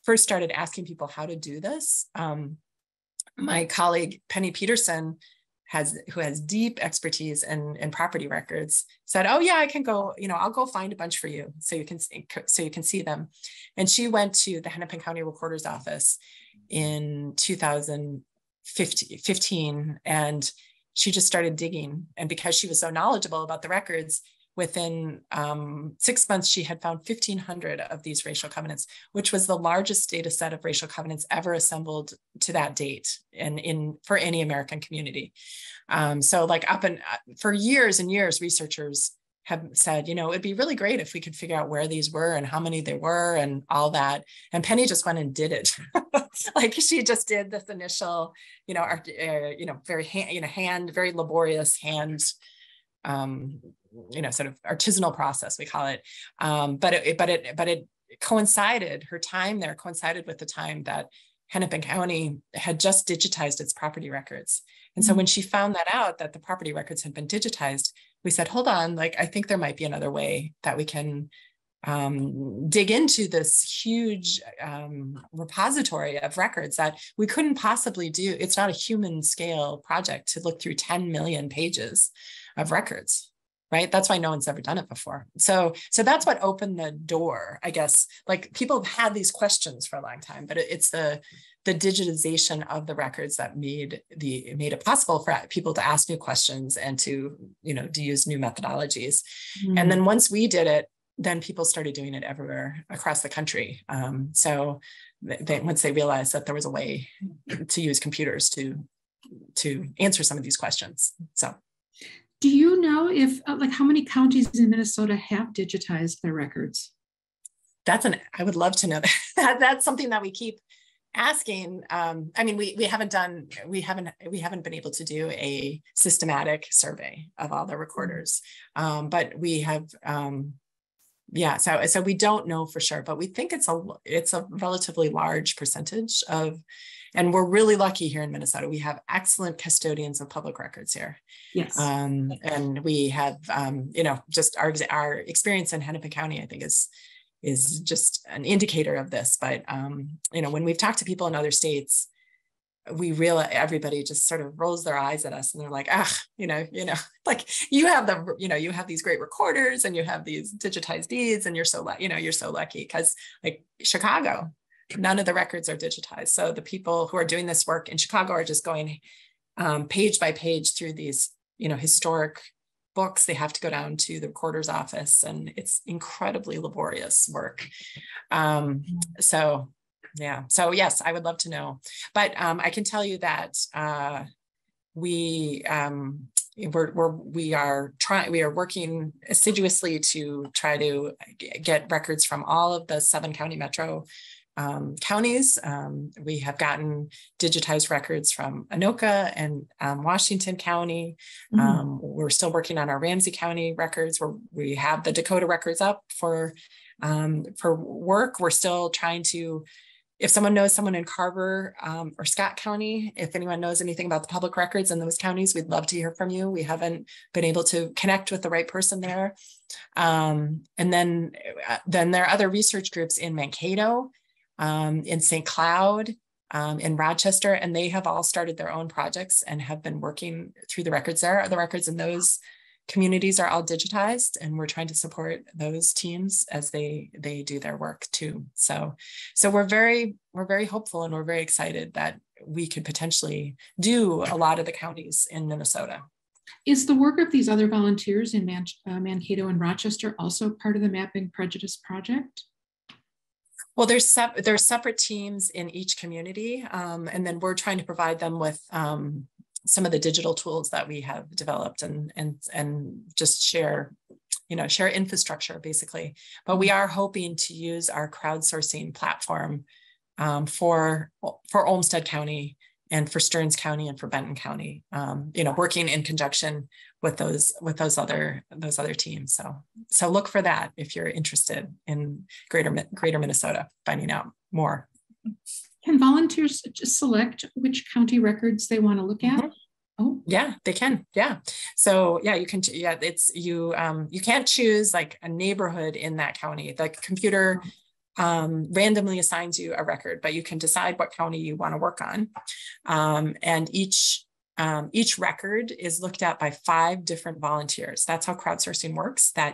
first started asking people how to do this, my colleague, Penny Peterson, who has deep expertise in property records, said, oh yeah, I can go, I'll go find a bunch for you so you can see them. And she went to the Hennepin County Recorder's Office in 2015, and she just started digging. And because she was so knowledgeable about the records, within 6 months, she had found 1,500 of these racial covenants, which was the largest data set of racial covenants ever assembled to that date for any American community. So like for years and years, researchers have said, it'd be really great if we could figure out where these were and how many they were and all that. And Penny just went and did it. Like she just did this initial, very laborious hand, sort of artisanal process, we call it. But it coincided, her time there coincided with the time that Hennepin County had just digitized its property records. And so when she found that out, that the property records had been digitized, we said, hold on, like, I think there might be another way that we can dig into this huge repository of records that we couldn't possibly do. It's not a human scale project to look through 10 million pages of records, right? That's why no one's ever done it before. So that's what opened the door, I guess. Like people have had these questions for a long time, but it's the digitization of the records that made it possible for people to ask new questions and to use new methodologies. Mm-hmm. And then once we did it, then people started doing it everywhere across the country. So once they realized that there was a way to use computers to answer some of these questions. So, do you know if how many counties in Minnesota have digitized their records? I would love to know that. That's something that we keep asking. I mean, we haven't been able to do a systematic survey of all the recorders, but we have. So we don't know for sure, but we think it's a relatively large percentage of, and we're really lucky here in Minnesota. We have excellent custodians of public records here. Yes. And we have, just our experience in Hennepin County, I think is just an indicator of this. But, when we've talked to people in other states, we realize everybody just sort of rolls their eyes at us and they're like, like you have these great recorders and you have these digitized deeds and you're so lucky because like Chicago, none of the records are digitized. So the people who are doing this work in Chicago are just going page by page through these, historic books. They have to go down to the recorder's office and it's incredibly laborious work. So yes, I would love to know, but I can tell you that we are working assiduously to try to get records from all of the 7 county metro counties. We have gotten digitized records from Anoka and Washington County. We're still working on our Ramsey County records where we have the Dakota records up for work. We're still trying to. If someone knows someone in Carver or Scott County, if anyone knows anything about the public records in those counties, we'd love to hear from you. We haven't been able to connect with the right person there. And then there are other research groups in Mankato, in St. Cloud, in Rochester, and they have all started their own projects and have been working through the records there. The records in those communities are all digitized, and we're trying to support those teams as they do their work too. So we're very hopeful and we're very excited that we could potentially do a lot of the counties in Minnesota. Is the work of these other volunteers in Mankato and Rochester also part of the Mapping Prejudice Project? Well, there's separate teams in each community, and then we're trying to provide them with some of the digital tools that we have developed and just share infrastructure basically. But we are hoping to use our crowdsourcing platform for Olmsted County and for Stearns County and for Benton County, working in conjunction with those other teams. So look for that if you're interested in greater Minnesota, finding out more. Can volunteers just select which county records they want to look at? Oh, yeah, they can. Yeah. So yeah, you can. Yeah, you can't choose like a neighborhood in that county. The computer randomly assigns you a record, but you can decide what county you want to work on. And each record is looked at by 5 different volunteers. That's how crowdsourcing works. I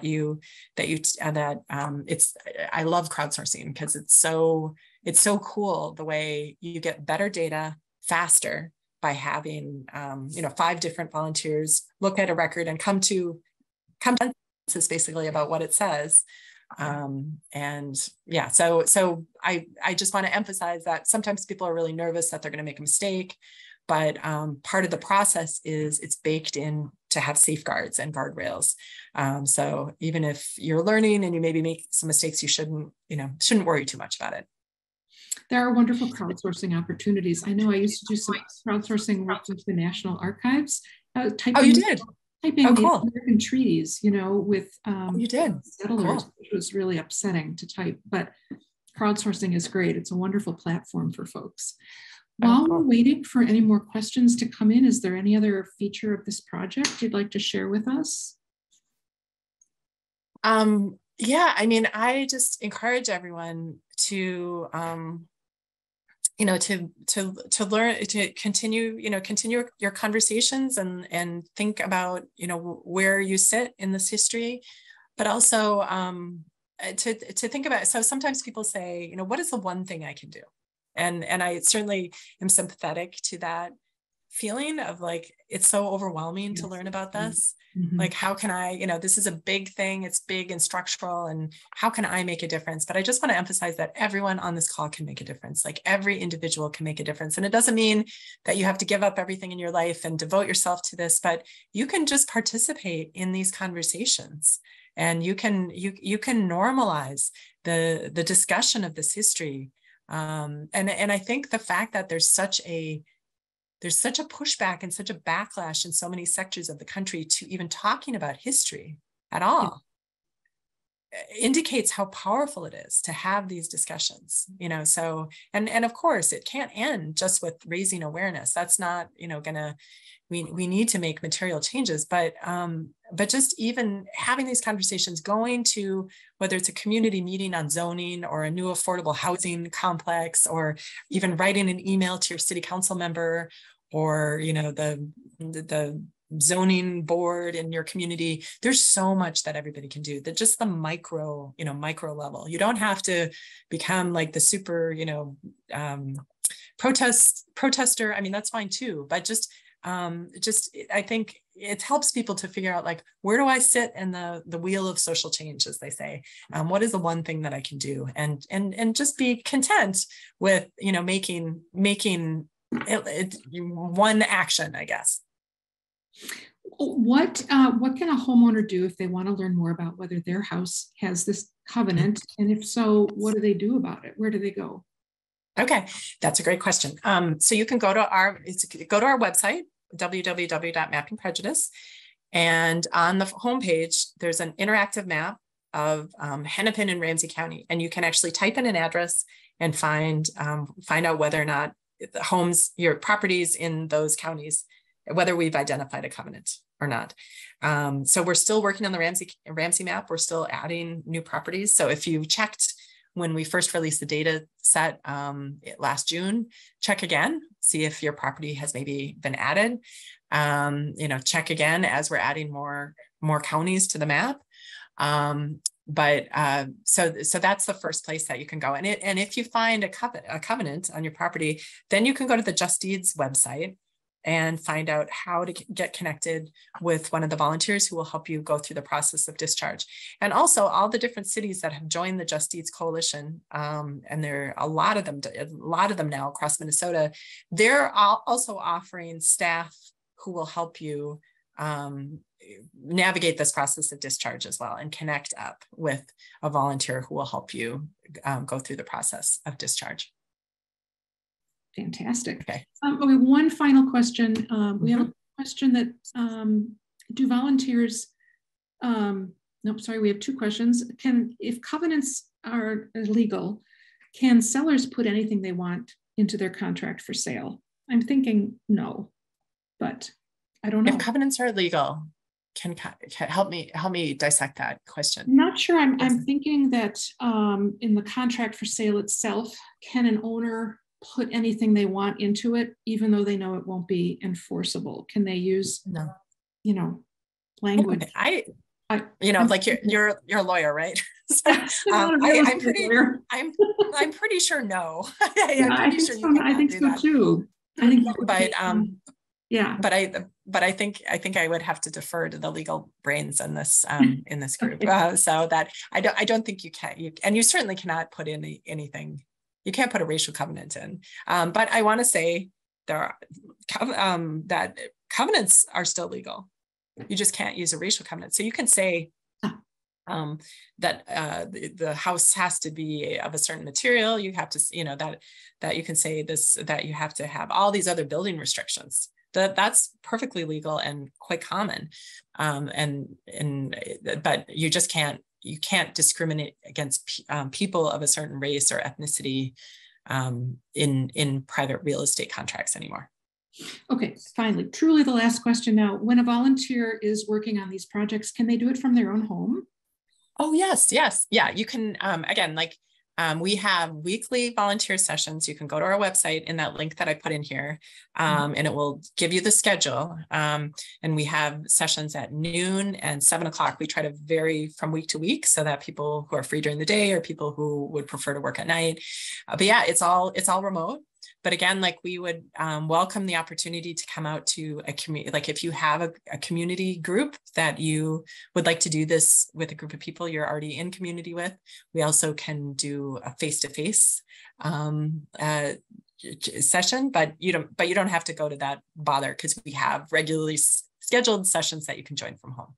love crowdsourcing because it's so cool the way you get better data faster by having 5 different volunteers look at a record and come to is basically about what it says. And yeah, so I just want to emphasize that sometimes people are really nervous that they're going to make a mistake, but part of the process is it's baked in to have safeguards and guardrails. So even if you're learning and you maybe make some mistakes, you shouldn't worry too much about it. There are wonderful crowdsourcing opportunities. I know I used to do some crowdsourcing work with the National Archives. You did? Typing cool. the American treaties, with you did. settlers, Cool. which was really upsetting to type, but crowdsourcing is great. It's a wonderful platform for folks. While we're waiting for any more questions to come in, is there any other feature of this project you'd like to share with us? Yeah, I mean, I just encourage everyone to to learn, to continue your conversations and think about, where you sit in this history, but also to think about, so sometimes people say, what is the one thing I can do? And I certainly am sympathetic to that feeling of like, it's so overwhelming to learn about this. Mm-hmm. Like, how can I, this is a big thing, it's big and structural, and how can I make a difference? But I just want to emphasize that everyone on this call can make a difference. Like, every individual can make a difference. And it doesn't mean that you have to give up everything in your life and devote yourself to this, but you can just participate in these conversations, and you can normalize the discussion of this history. And I think the fact that there's such a pushback and such a backlash in so many sectors of the country to even talking about history at all indicates how powerful it is to have these discussions, so, and of course it can't end just with raising awareness. That's not, we need to make material changes, but just even having these conversations, going to, whether it's a community meeting on zoning or a new affordable housing complex, or even writing an email to your city council member, or, the zoning board in your community. There's so much that everybody can do, that just the micro level. You don't have to become like the super, protester. I mean, that's fine too, but just I think it helps people to figure out, like, where do I sit in the wheel of social change, as they say? What is the one thing that I can do, and just be content with, making it one action, I guess. What can a homeowner do if they want to learn more about whether their house has this covenant? And if so, what do they do about it? Where do they go? Okay, that's a great question. So you can go to our website, www.mapping prejudice, and on the homepage there's an interactive map of Hennepin and Ramsey County, and you can actually type in an address and find out whether or not the homes, your properties in those counties, whether we've identified a covenant or not. So we're still working on the Ramsey map. We're still adding new properties. So if you checked when we first released the data set last June, check again, see if your property has maybe been added. Check again as we're adding more counties to the map. But so that's the first place that you can go. And if you find a covenant on your property, then you can go to the Just Deeds website and find out how to get connected with one of the volunteers who will help you go through the process of discharge. And also all the different cities that have joined the Just Deeds Coalition, and there are a lot of them now across Minnesota, they're also offering staff who will help you navigate this process of discharge as well, and connect up with a volunteer who will help you go through the process of discharge. Fantastic. Okay. Okay, one final question. We have a question that do volunteers, we have two questions. If covenants are illegal, can sellers put anything they want into their contract for sale? I'm thinking no, but I don't know. If covenants are illegal, can help me dissect that question. I'm not sure. I'm thinking that in the contract for sale itself, can an owner put anything they want into it, even though they know it won't be enforceable? Can they use, language? Like you're a lawyer, right? So, I'm pretty sure no. I'm pretty sure you I think so too. I think, Yeah. But I think I would have to defer to the legal brains in this group. Okay. So that I don't think you can, and you certainly cannot put in anything. You can't put a racial covenant in. But I want to say there are that covenants are still legal. You just can't use a racial covenant. So you can say that the house has to be of a certain material. You have to, that you can say this, that you have to have all these other building restrictions. That's perfectly legal and quite common. But you just can't discriminate against people of a certain race or ethnicity in private real estate contracts anymore. Okay, finally, truly the last question now. When a volunteer is working on these projects, can they do it from their own home? Oh, yes. Yeah, you can, again, we have weekly volunteer sessions. You can go to our website in that link that I put in here, and it will give you the schedule. And we have sessions at noon and 7 o'clock. We try to vary from week to week so that people who are free during the day or people who would prefer to work at night. But yeah, it's all remote. But again, we would welcome the opportunity to come out to a community. If you have a community group that you would like to do this with a group of people you're already in community with, we also can do a face-to-face session. But you don't have to go to that bother, because we have regularly scheduled sessions that you can join from home.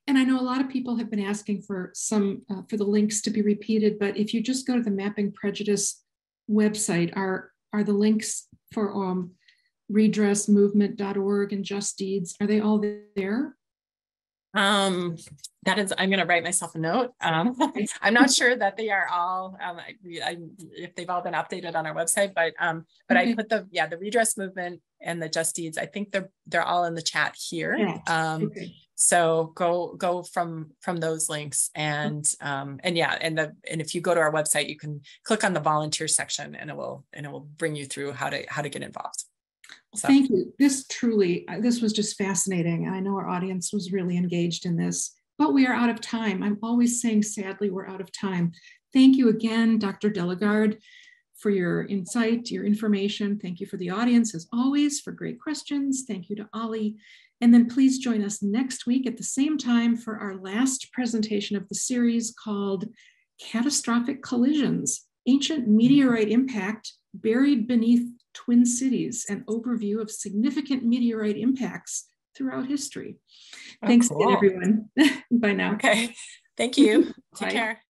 And I know a lot of people have been asking for for the links to be repeated. But if you just go to the Mapping Prejudice website, are the links for redressmovement.org and Just Deeds, are they all there? I'm going to write myself a note. I'm not sure that they are all, if they've all been updated on our website, but okay. I put the redress movement and the Just Deeds. I think they're all in the chat here. Yeah. Okay. So go from those links, and if you go to our website, you can click on the volunteer section, and it will bring you through how to get involved. So. Thank you. This was just fascinating. I know our audience was really engaged in this, but we are out of time. I'm always saying, sadly, we're out of time. Thank you again, Dr. Delegard, for your insight, your information. Thank you for the audience, as always, for great questions. Thank you to OLLI. And then please join us next week at the same time for our last presentation of the series called Catastrophic Collisions, Ancient Meteorite Impact Buried Beneath Twin Cities, an overview of significant meteorite impacts throughout history. Thanks again, everyone. Bye now. Okay. Thank you. Take care.